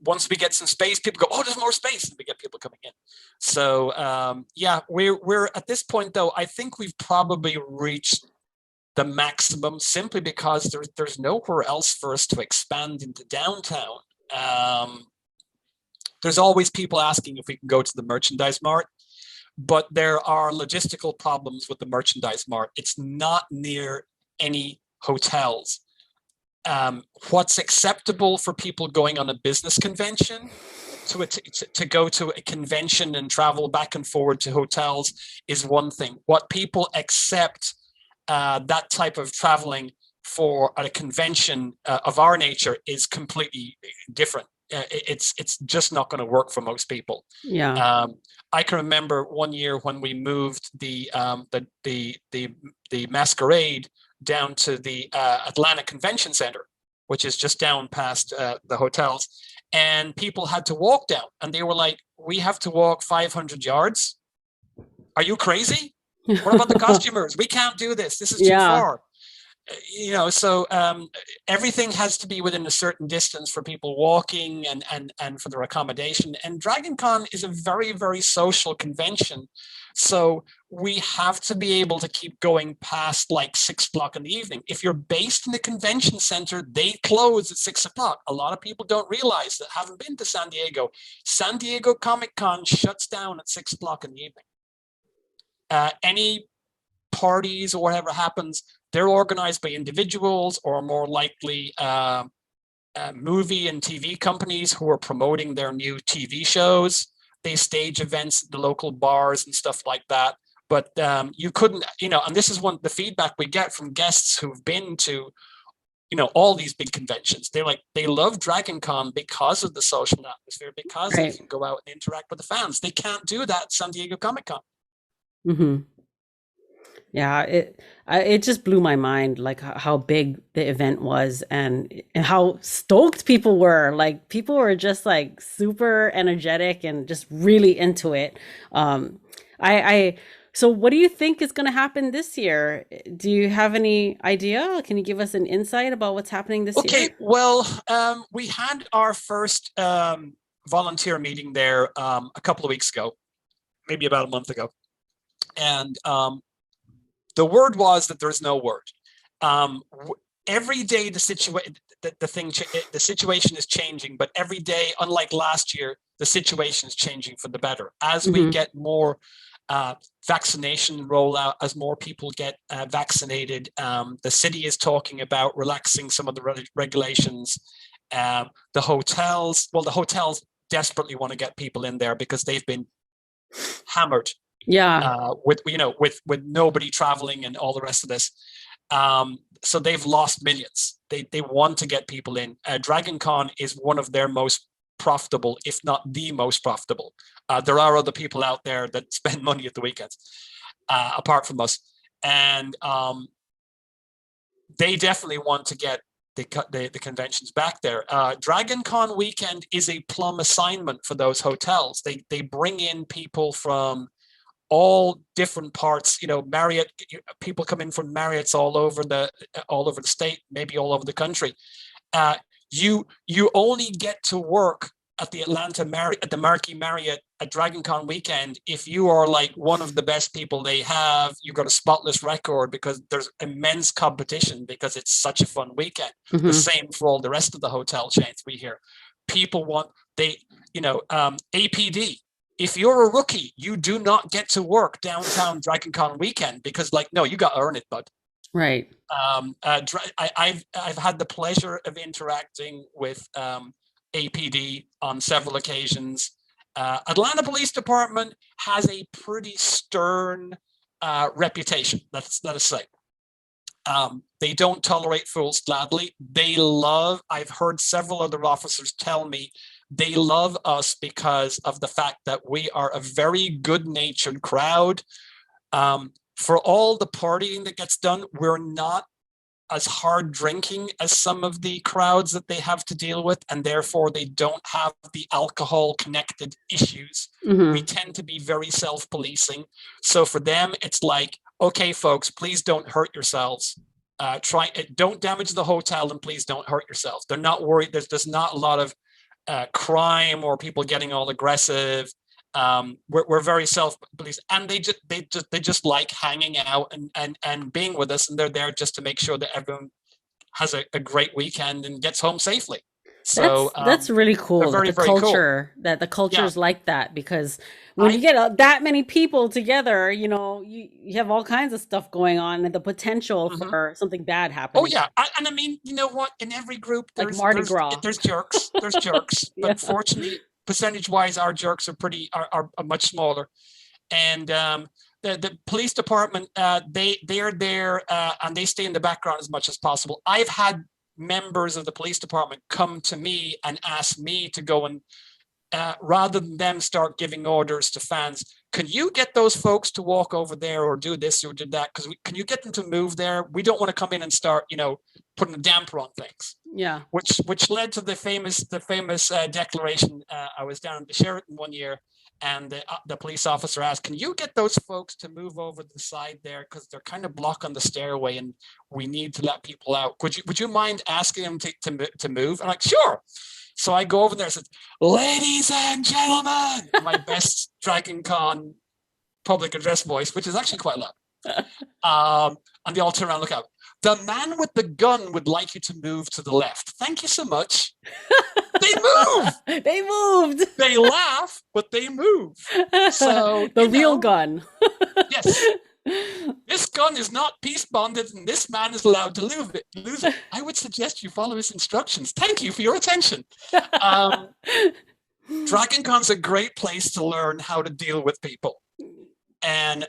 once we get some space, people go, "Oh, there's more space," and we get people coming in. So yeah, we're at this point though. I think we've probably reached the maximum, simply because there's nowhere else for us to expand into downtown. There's always people asking if we can go to the merchandise mart, but there are logistical problems with the merchandise mart. It's not near any hotels. What's acceptable for people going on a business convention to go to a convention and travel back and forward to hotels is one thing. What people accept that type of traveling for at a convention of our nature is completely different. It's just not going to work for most people. Yeah. I can remember one year when we moved the masquerade down to the Atlanta Convention Center, which is just down past the hotels, and people had to walk down, and they were like, "We have to walk 500 yards. Are you crazy? What about the costumers? We can't do this. This is too Yeah. far." You know, so everything has to be within a certain distance for people walking and for their accommodation. And Dragon Con is a very, very social convention. So we have to be able to keep going past like 6 o'clock in the evening. If you're based in the convention center, they close at 6 o'clock. A lot of people don't realize that, haven't been to San Diego. San Diego Comic Con shuts down at 6 o'clock in the evening. Any parties or whatever happens, they're organized by individuals, or more likely movie and TV companies who are promoting their new TV shows. They stage events at the local bars and stuff like that. But you couldn't, you know, and this is one the feedback we get from guests who've been to, you know, all these big conventions. They're like, they love Dragon Con because of the social atmosphere, because they Right. can go out and interact with the fans. They can't do that at San Diego Comic Con. Hmm. Yeah, it just blew my mind, like how big the event was, and how stoked people were. Like, people were just like super energetic and just really into it. I so what do you think is going to happen this year? Do you have any idea? Can you give us an insight about what's happening this Okay, year? well, we had our first volunteer meeting there a couple of weeks ago, maybe about a month ago. And the word was that there's no word. every day the situation is changing, but every day, unlike last year, the situation is changing for the better. As we get more vaccination rollout, as more people get vaccinated, the city is talking about relaxing some of the regulations. The hotels desperately want to get people in there because they've been hammered. With nobody traveling and all the rest of this. So they've lost millions. They want to get people in. Dragon Con is one of their most profitable, if not the most profitable. There are other people out there that spend money at the weekends, apart from us. And they definitely want to get the conventions back there. Dragon Con weekend is a plum assignment for those hotels. They bring in people from all different parts. Marriott people come in from Marriotts all over the state, maybe all over the country. You only get to work at the Atlanta Marriott, at the Marquis Marriott at Dragon Con weekend if you are like one of the best people they have. You've got a spotless record because there's immense competition because it's such a fun weekend. The same for all the rest of the hotel chains we hear. People want APD. If you're a rookie, you do not get to work downtown Dragon Con weekend because, no, you got to earn it, bud. Right. I've had the pleasure of interacting with APD on several occasions. Atlanta Police Department has a pretty stern reputation. Let us say. They don't tolerate fools gladly. I've heard several other officers tell me they love us because of the fact that we are a very good-natured crowd. For all the partying that gets done, we're not as hard drinking as some of the crowds that they have to deal with, and therefore they don't have the alcohol-connected issues. We tend to be very self-policing. So for them, it's like, okay, folks, please don't hurt yourselves. Don't damage the hotel, and please don't hurt yourselves. They're not worried. There's not a lot of crime or people getting all aggressive. We're very self-policed, and they just like hanging out and being with us, and they're there just to make sure that everyone has a great weekend and gets home safely. So that's really cool. Very, the very culture cool. That the culture is like that, because when you get that many people together, you have all kinds of stuff going on and the potential for something bad happening. Oh yeah, and I mean, you know what? In every group, there's Mardi Gras. There's jerks. There's jerks, but fortunately, percentage-wise, our jerks are much smaller. And the police department, they are there and they stay in the background as much as possible. I've had members of the police department come to me and ask me to go and rather than them start giving orders to fans, can you get those folks to walk over there or do this or do that? Because can you get them to move there? We don't want to come in and start, putting a damper on things. Yeah. Which led to the famous declaration. I was down at Sheraton one year, and the police officer asked, "Can you get those folks to move over to the side there because they're kind of blocking the stairway, and we need to let people out? Would you mind asking them to move?" I'm like, "Sure." So I go over there and said, "Ladies and gentlemen," my best Dragon Con public address voice, which is actually quite loud. And they all turn around and look out. "The man with the gun would like you to move to the left. Thank you so much." They move. They moved. They laugh, but they move. So the real gun. Yes. This gun is not peace bonded, and this man is allowed to lose it. I would suggest you follow his instructions. Thank you for your attention. Dragon Con's a great place to learn how to deal with people. And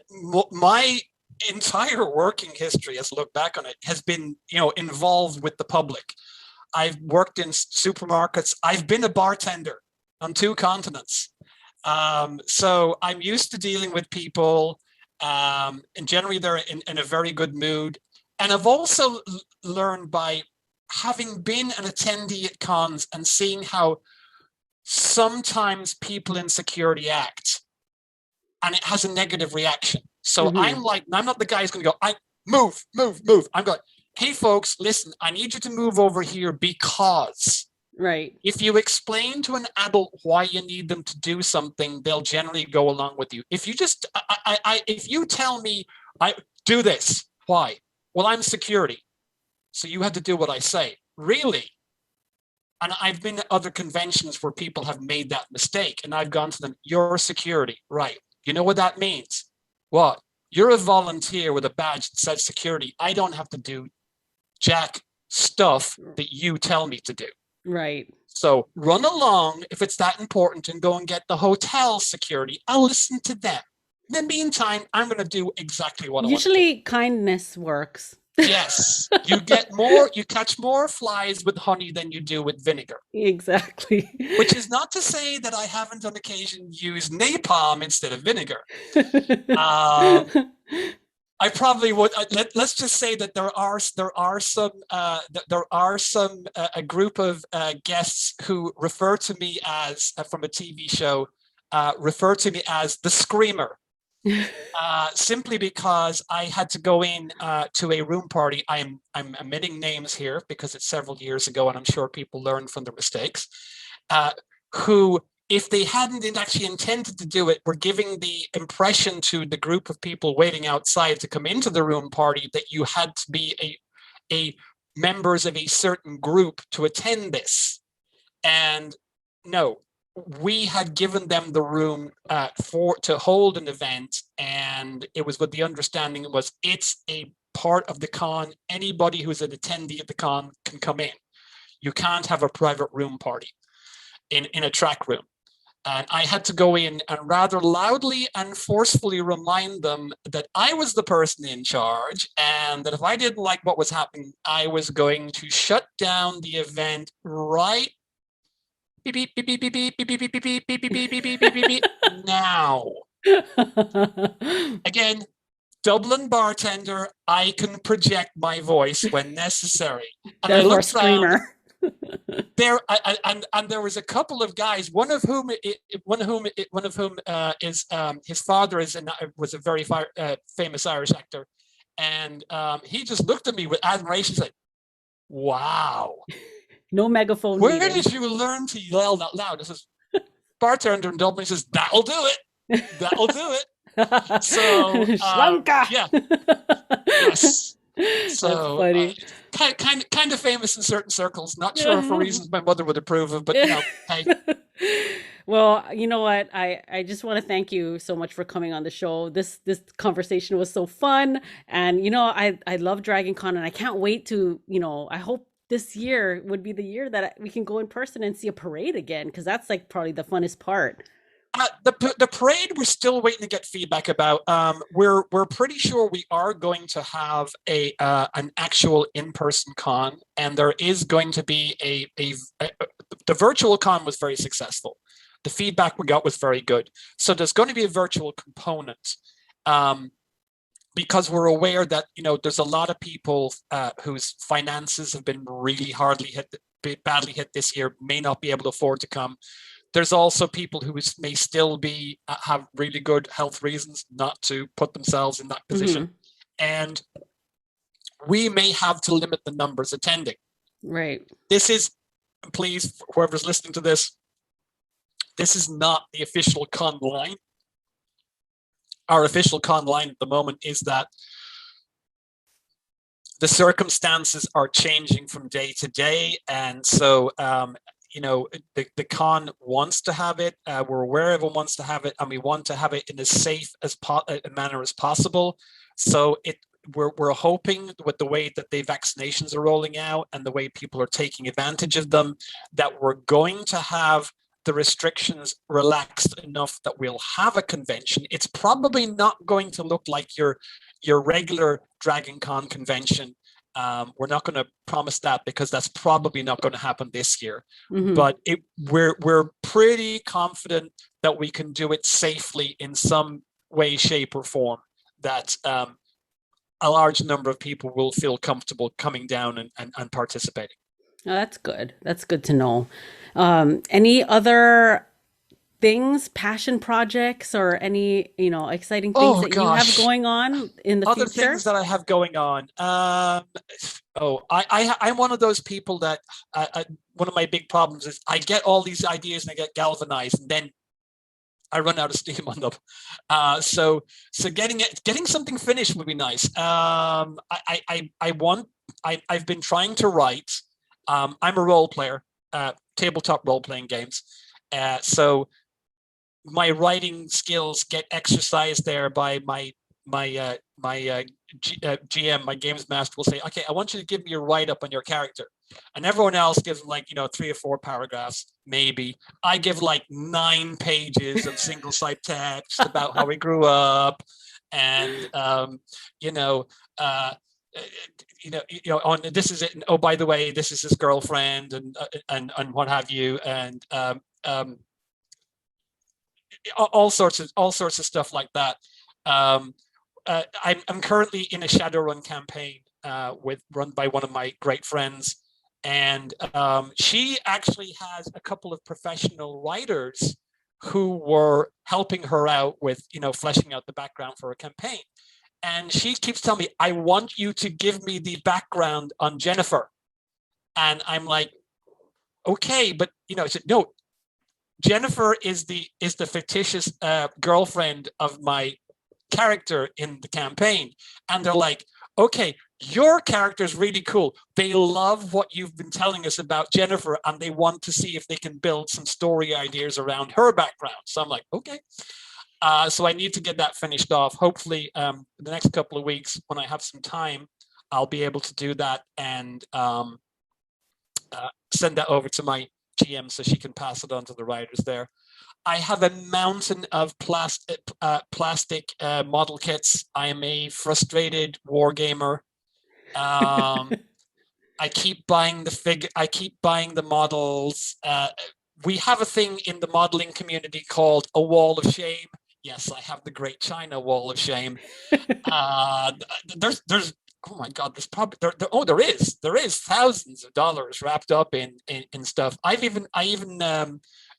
my entire working history, as I look back on it, has been, involved with the public. I've worked in supermarkets. I've been a bartender on 2 continents. So I'm used to dealing with people. And generally they're in a very good mood. And I've also learned by having been an attendee at cons and seeing how sometimes people in security act, and it has a negative reaction. So I'm not the guy who's going to go, "I move. I'm going, hey folks, listen, I need you to move over here because." Right. If you explain to an adult why you need them to do something, they'll generally go along with you. If you just, if you tell me, "I do this," why? Well, I'm security. So you had to do what I say. Really? And I've been at other conventions where people have made that mistake, and I've gone to them, you're security, right? You know what that means? What? You're a volunteer with a badge that says security. I don't have to do jack stuff that you tell me to do. Right. So run along if it's that important and go and get the hotel security. I'll listen to them. In the meantime, I'm going to do exactly what I want to do. Usually kindness works. Yes, you catch more flies with honey than you do with vinegar. Exactly. Which is not to say that I haven't on occasion used napalm instead of vinegar. I probably would. Let's just say that there are some a group of guests who refer to me as from a TV show, refer to me as the Screamer. Simply because I had to go in to a room party. I'm omitting names here because it's several years ago, and I'm sure people learn from their mistakes. Who, if they hadn't actually intended to do it, were giving the impression to the group of people waiting outside to come into the room party that you had to be a members of a certain group to attend this. And no, we had given them the room to hold an event, and it was with the understanding it's a part of the con. Anybody who's an attendee at the con can come in. You can't have a private room party in a track room. And I had to go in and rather loudly and forcefully remind them that I was the person in charge, and that if I didn't like what was happening, I was going to shut down the event right now. Again, Dublin bartender, I can project my voice when necessary. And I looked around. There and there was a couple of guys, one of whom is his father was a very famous Irish actor, and he just looked at me with admiration, said, "Wow, no megaphone. Where did you learn to yell that loud?" This is bartender in Dublin. He says, "That'll do it. That'll do it." So yeah, yes. So kind of famous in certain circles. Not sure for reasons my mother would approve of, but you know, hey. Well, you know what? I just want to thank you so much for coming on the show. This conversation was so fun, and you know, I love Dragon Con, and I can't wait to, you know, I hope this year would be the year that we can go in person and see a parade again, because that's like probably the funnest part. The parade, we're still waiting to get feedback about. We're pretty sure we are going to have an actual in-person con, and there is going to be the virtual con was very successful. The feedback we got was very good. So there's going to be a virtual component, because we're aware that, you know, there's a lot of people whose finances have been really badly hit this year, may not be able to afford to come. There's also people who may still have really good health reasons not to put themselves in that position. Mm-hmm. And we may have to limit the numbers attending. Right. This is, please, whoever's listening to this is not the official con line. Our official con line at the moment is that the circumstances are changing from day to day. And so, you know, the con wants to have it. We're aware everyone wants to have it, and we want to have it in as safe as a manner as possible. So we're hoping with the way that the vaccinations are rolling out and the way people are taking advantage of them, that we're going to have the restrictions relaxed enough that we'll have a convention. It's probably not going to look like your regular Dragon Con convention. We're not going to promise that, because that's probably not going to happen this year. Mm-hmm. But we're pretty confident that we can do it safely in some way, shape, or form, that a large number of people will feel comfortable coming down and participating. Oh, that's good. That's good to know. Any other things, passion projects, or any, you know, exciting things that you have going on in the future? Other things that I have going on. I'm one of those people that one of my big problems is I get all these ideas and I get galvanized, and then I run out of steam on them. So getting something finished would be nice. I want I've been trying to write. I'm a role player, tabletop role playing games. So my writing skills get exercised there by my GM, my games master will say, okay, I want you to give me your write up on your character. And everyone else gives like, 3 or 4 paragraphs, maybe. I give like 9 pages of single site text about how we grew up. And, on this is it. And, oh, by the way, this is his girlfriend and what have you. And all sorts of stuff like that. I'm currently in a Shadowrun campaign run by one of my great friends, and she actually has a couple of professional writers who were helping her out with fleshing out the background for a campaign. And she keeps telling me, I want you to give me the background on Jennifer. And I'm like, okay, but I said, no, Jennifer is the fictitious girlfriend of my character in the campaign. And they're like, okay, your character is really cool. They love what you've been telling us about Jennifer, and they want to see if they can build some story ideas around her background. So I'm like, okay. So I need to get that finished off. Hopefully, the next couple of weeks, when I have some time, I'll be able to do that and send that over to my GM so she can pass it on to the writers there. I have a mountain of plastic model kits. I am a frustrated war gamer. I keep buying the models. We have a thing in the modeling community called a wall of shame. Yes, I have the Great China Wall of Shame. There's oh my God, there's probably there is thousands of dollars wrapped up in stuff. I even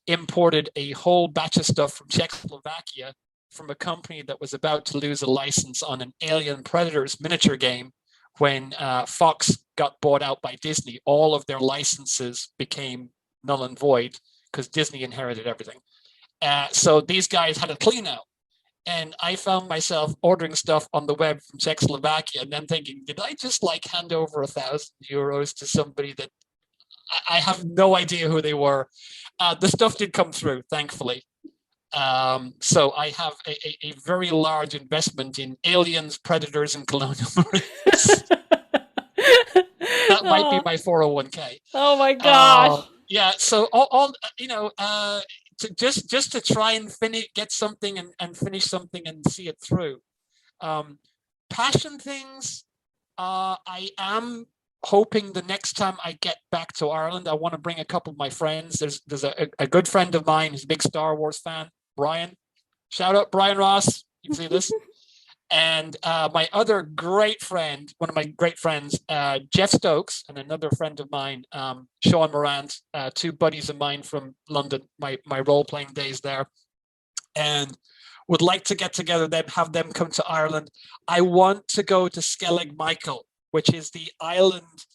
imported a whole batch of stuff from Czechoslovakia from a company that was about to lose a license on an Alien Predators miniature game when Fox got bought out by Disney. All of their licenses became null and void because Disney inherited everything. So these guys had a clean out. And I found myself ordering stuff on the web from Czechoslovakia and then thinking, did I just hand over €1,000 to somebody that I have no idea who they were? The stuff did come through, thankfully. So I have a very large investment in aliens, predators, and colonial marines. That might be my 401k. Oh my gosh. Yeah. So all just to try and get something and finish something and see it through. Passion things. I am hoping the next time I get back to Ireland, I want to bring a couple of my friends. There's a good friend of mine who's a big Star Wars fan, Brian. Shout out Brian Ross. You can see this. And my other great friend, one of my great friends, Jeff Stokes, and another friend of mine, Sean Morant, 2 buddies of mine from London, my role-playing days there, and would like to get together, have them come to Ireland. I want to go to Skellig Michael, which is the island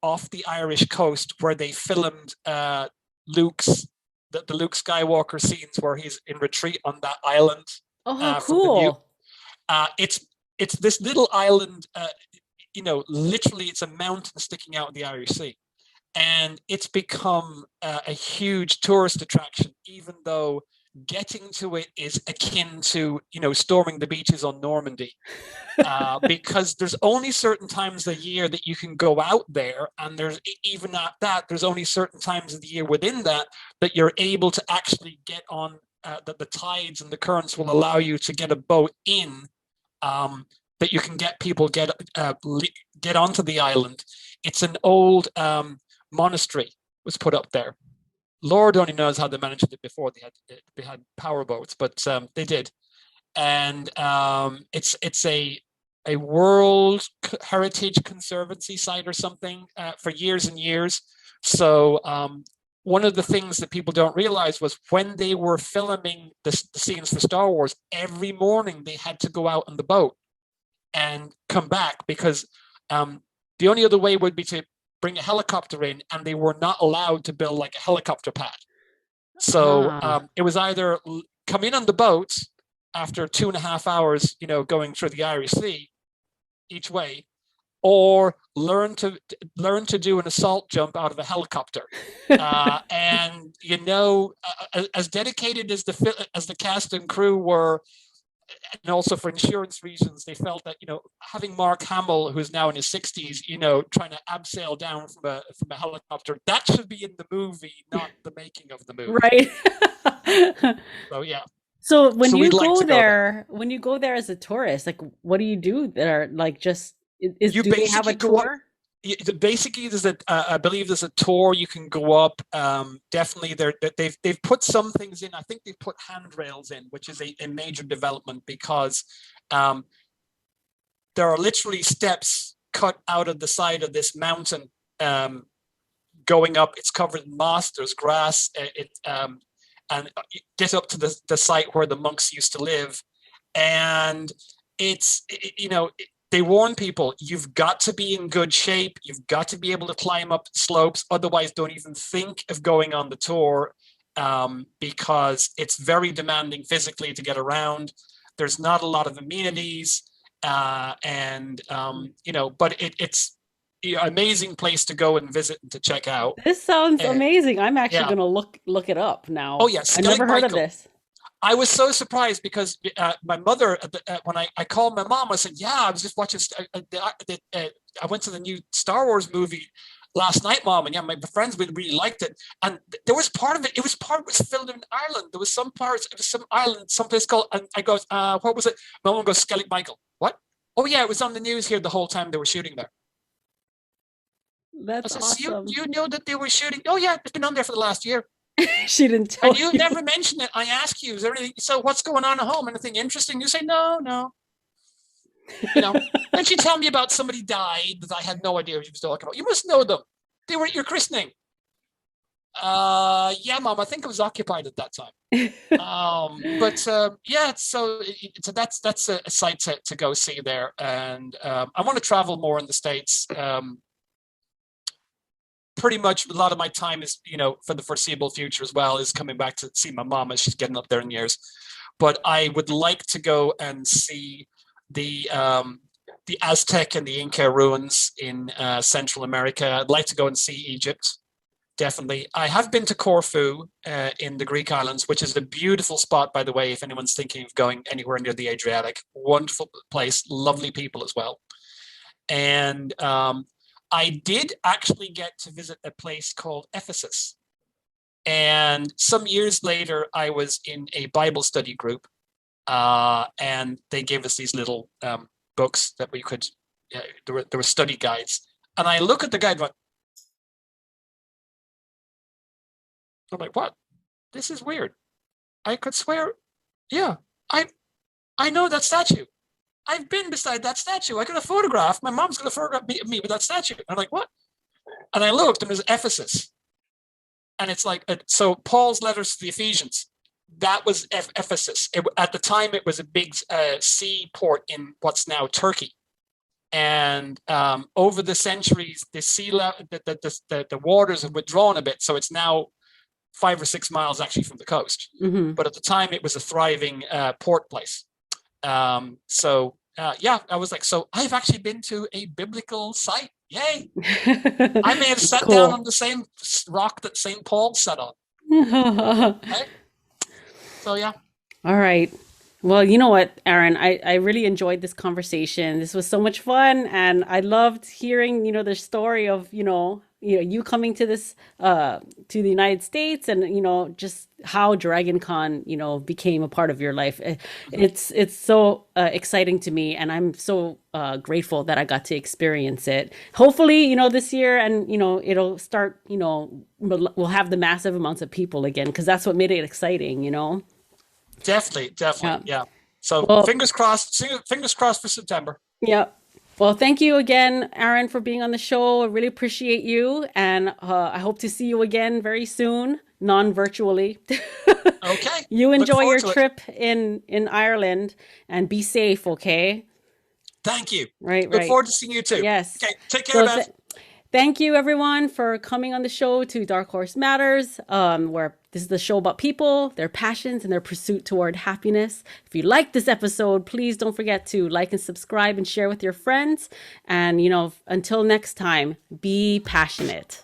off the Irish coast where they filmed the Luke Skywalker scenes where he's in retreat on that island. Oh, how cool. It's this little island, literally it's a mountain sticking out of the Irish Sea. And it's become a huge tourist attraction, even though getting to it is akin to, storming the beaches on Normandy. Because there's only certain times a year that you can go out there. And there's even at that, there's only certain times of the year within that you're able to actually get on, that the tides and the currents will allow you to get a boat in. That you can get people get onto the island. It's an old monastery was put up there. Lord only knows how they managed it before. They had power boats, but they did. And it's a World Heritage Conservancy site or something for years and years. So one of the things that people don't realize was when they were filming the scenes for Star Wars, every morning they had to go out on the boat and come back because the only other way would be to bring a helicopter in, and they were not allowed to build like a helicopter pad. So it was either come in on the boat after 2.5 hours, going through the Irish Sea each way, or learn to do an assault jump out of a helicopter. And as dedicated as the cast and crew were, and also for insurance reasons, they felt that having Mark Hamill, who's now in his 60s, trying to abseil down from a helicopter, that should be in the movie, not the making of the movie. Right. So yeah. So when you we'd like go to go there, when you go there as a tourist, like what do you do there? Like just You do they have a basically go up. tour? Basically, I believe there's a tour you can go up. Definitely, they've put some things in. I think they've put handrails in, which is a major development, because there are literally steps cut out of the side of this mountain going up. It's covered in moss. There's grass. And you get up to the site where the monks used to live, and they warn people, you've got to be in good shape. You've got to be able to climb up slopes. Otherwise, don't even think of going on the tour, because it's very demanding physically to get around. There's not a lot of amenities, but it's amazing place to go and visit and to check out. This sounds amazing. I'm actually yeah. going to look it up now. Oh yeah, I never heard of this. I was so surprised because my mother, when I called my mom, I said, "Yeah, I was just watching. I went to the new Star Wars movie last night, Mom, and yeah, my friends really liked it. And there was part of it. It was filmed in Ireland. There was some parts. It was some island, someplace called. And I go, what was it? My mom goes, Skellig Michael. What? Oh yeah, it was on the news here the whole time they were shooting there. That's awesome. You know that they were shooting? Oh yeah, it's been on there for the last year. She didn't tell you. And you never mentioned it. I ask you, is there anything? So what's going on at home? Anything interesting? You say no. And she tell me about somebody died that I had no idea what she was talking about. You must know them. They were at your christening. Yeah, Mom. I think it was occupied at that time. Yeah. So that's a site to go see there, and I want to travel more in the States. Pretty much a lot of my time is, for the foreseeable future as well, is coming back to see my mom as she's getting up there in years. But I would like to go and see the Aztec and the Inca ruins in Central America. I'd like to go and see Egypt, definitely. I have been to Corfu in the Greek islands, which is a beautiful spot, by the way, if anyone's thinking of going anywhere near the Adriatic. Wonderful place, lovely people as well. And I did actually get to visit a place called Ephesus. And some years later, I was in a Bible study group, and they gave us these little books that we could, there were study guides. And I look at the guide, I'm like, what? This is weird. I could swear, yeah, I know that statue. I've been beside that statue. I got a photograph. My mom's got a photograph of me with that statue. I'm like, what? And I looked, and it was Ephesus. And it's like, so Paul's letters to the Ephesians, that was Ephesus. At the time, it was a big seaport in what's now Turkey. And over the centuries, the sea level, the waters have withdrawn a bit. So it's now 5 or 6 miles actually from the coast. Mm-hmm. But at the time, it was a thriving port place. Yeah, I was like, so I've actually been to a biblical site. Yay. I may have sat down on the same rock that St. Paul sat on. Right? So yeah. All right. Well, you know what, Aaron, I really enjoyed this conversation. This was so much fun, and I loved hearing, the story of, you coming to this to the United States, and just how Dragon Con became a part of your life. It's so exciting to me, and I'm so grateful that I got to experience it. Hopefully, this year, and it'll start. We'll have the massive amounts of people again, because that's what made it exciting. Definitely, yeah. So fingers crossed for September. Yeah. Well, thank you again, Aaron, for being on the show. I really appreciate you, and I hope to see you again very soon, non-virtually. Okay. You enjoy your trip in Ireland, and be safe, okay? Thank you. Right. Look forward to seeing you too. Yes. Okay. Take care, Beth. Thank you, everyone, for coming on the show to Dark Horse Matters, where this is the show about people, their passions, and their pursuit toward happiness. If you like this episode, please don't forget to like and subscribe and share with your friends. And, until next time, be passionate.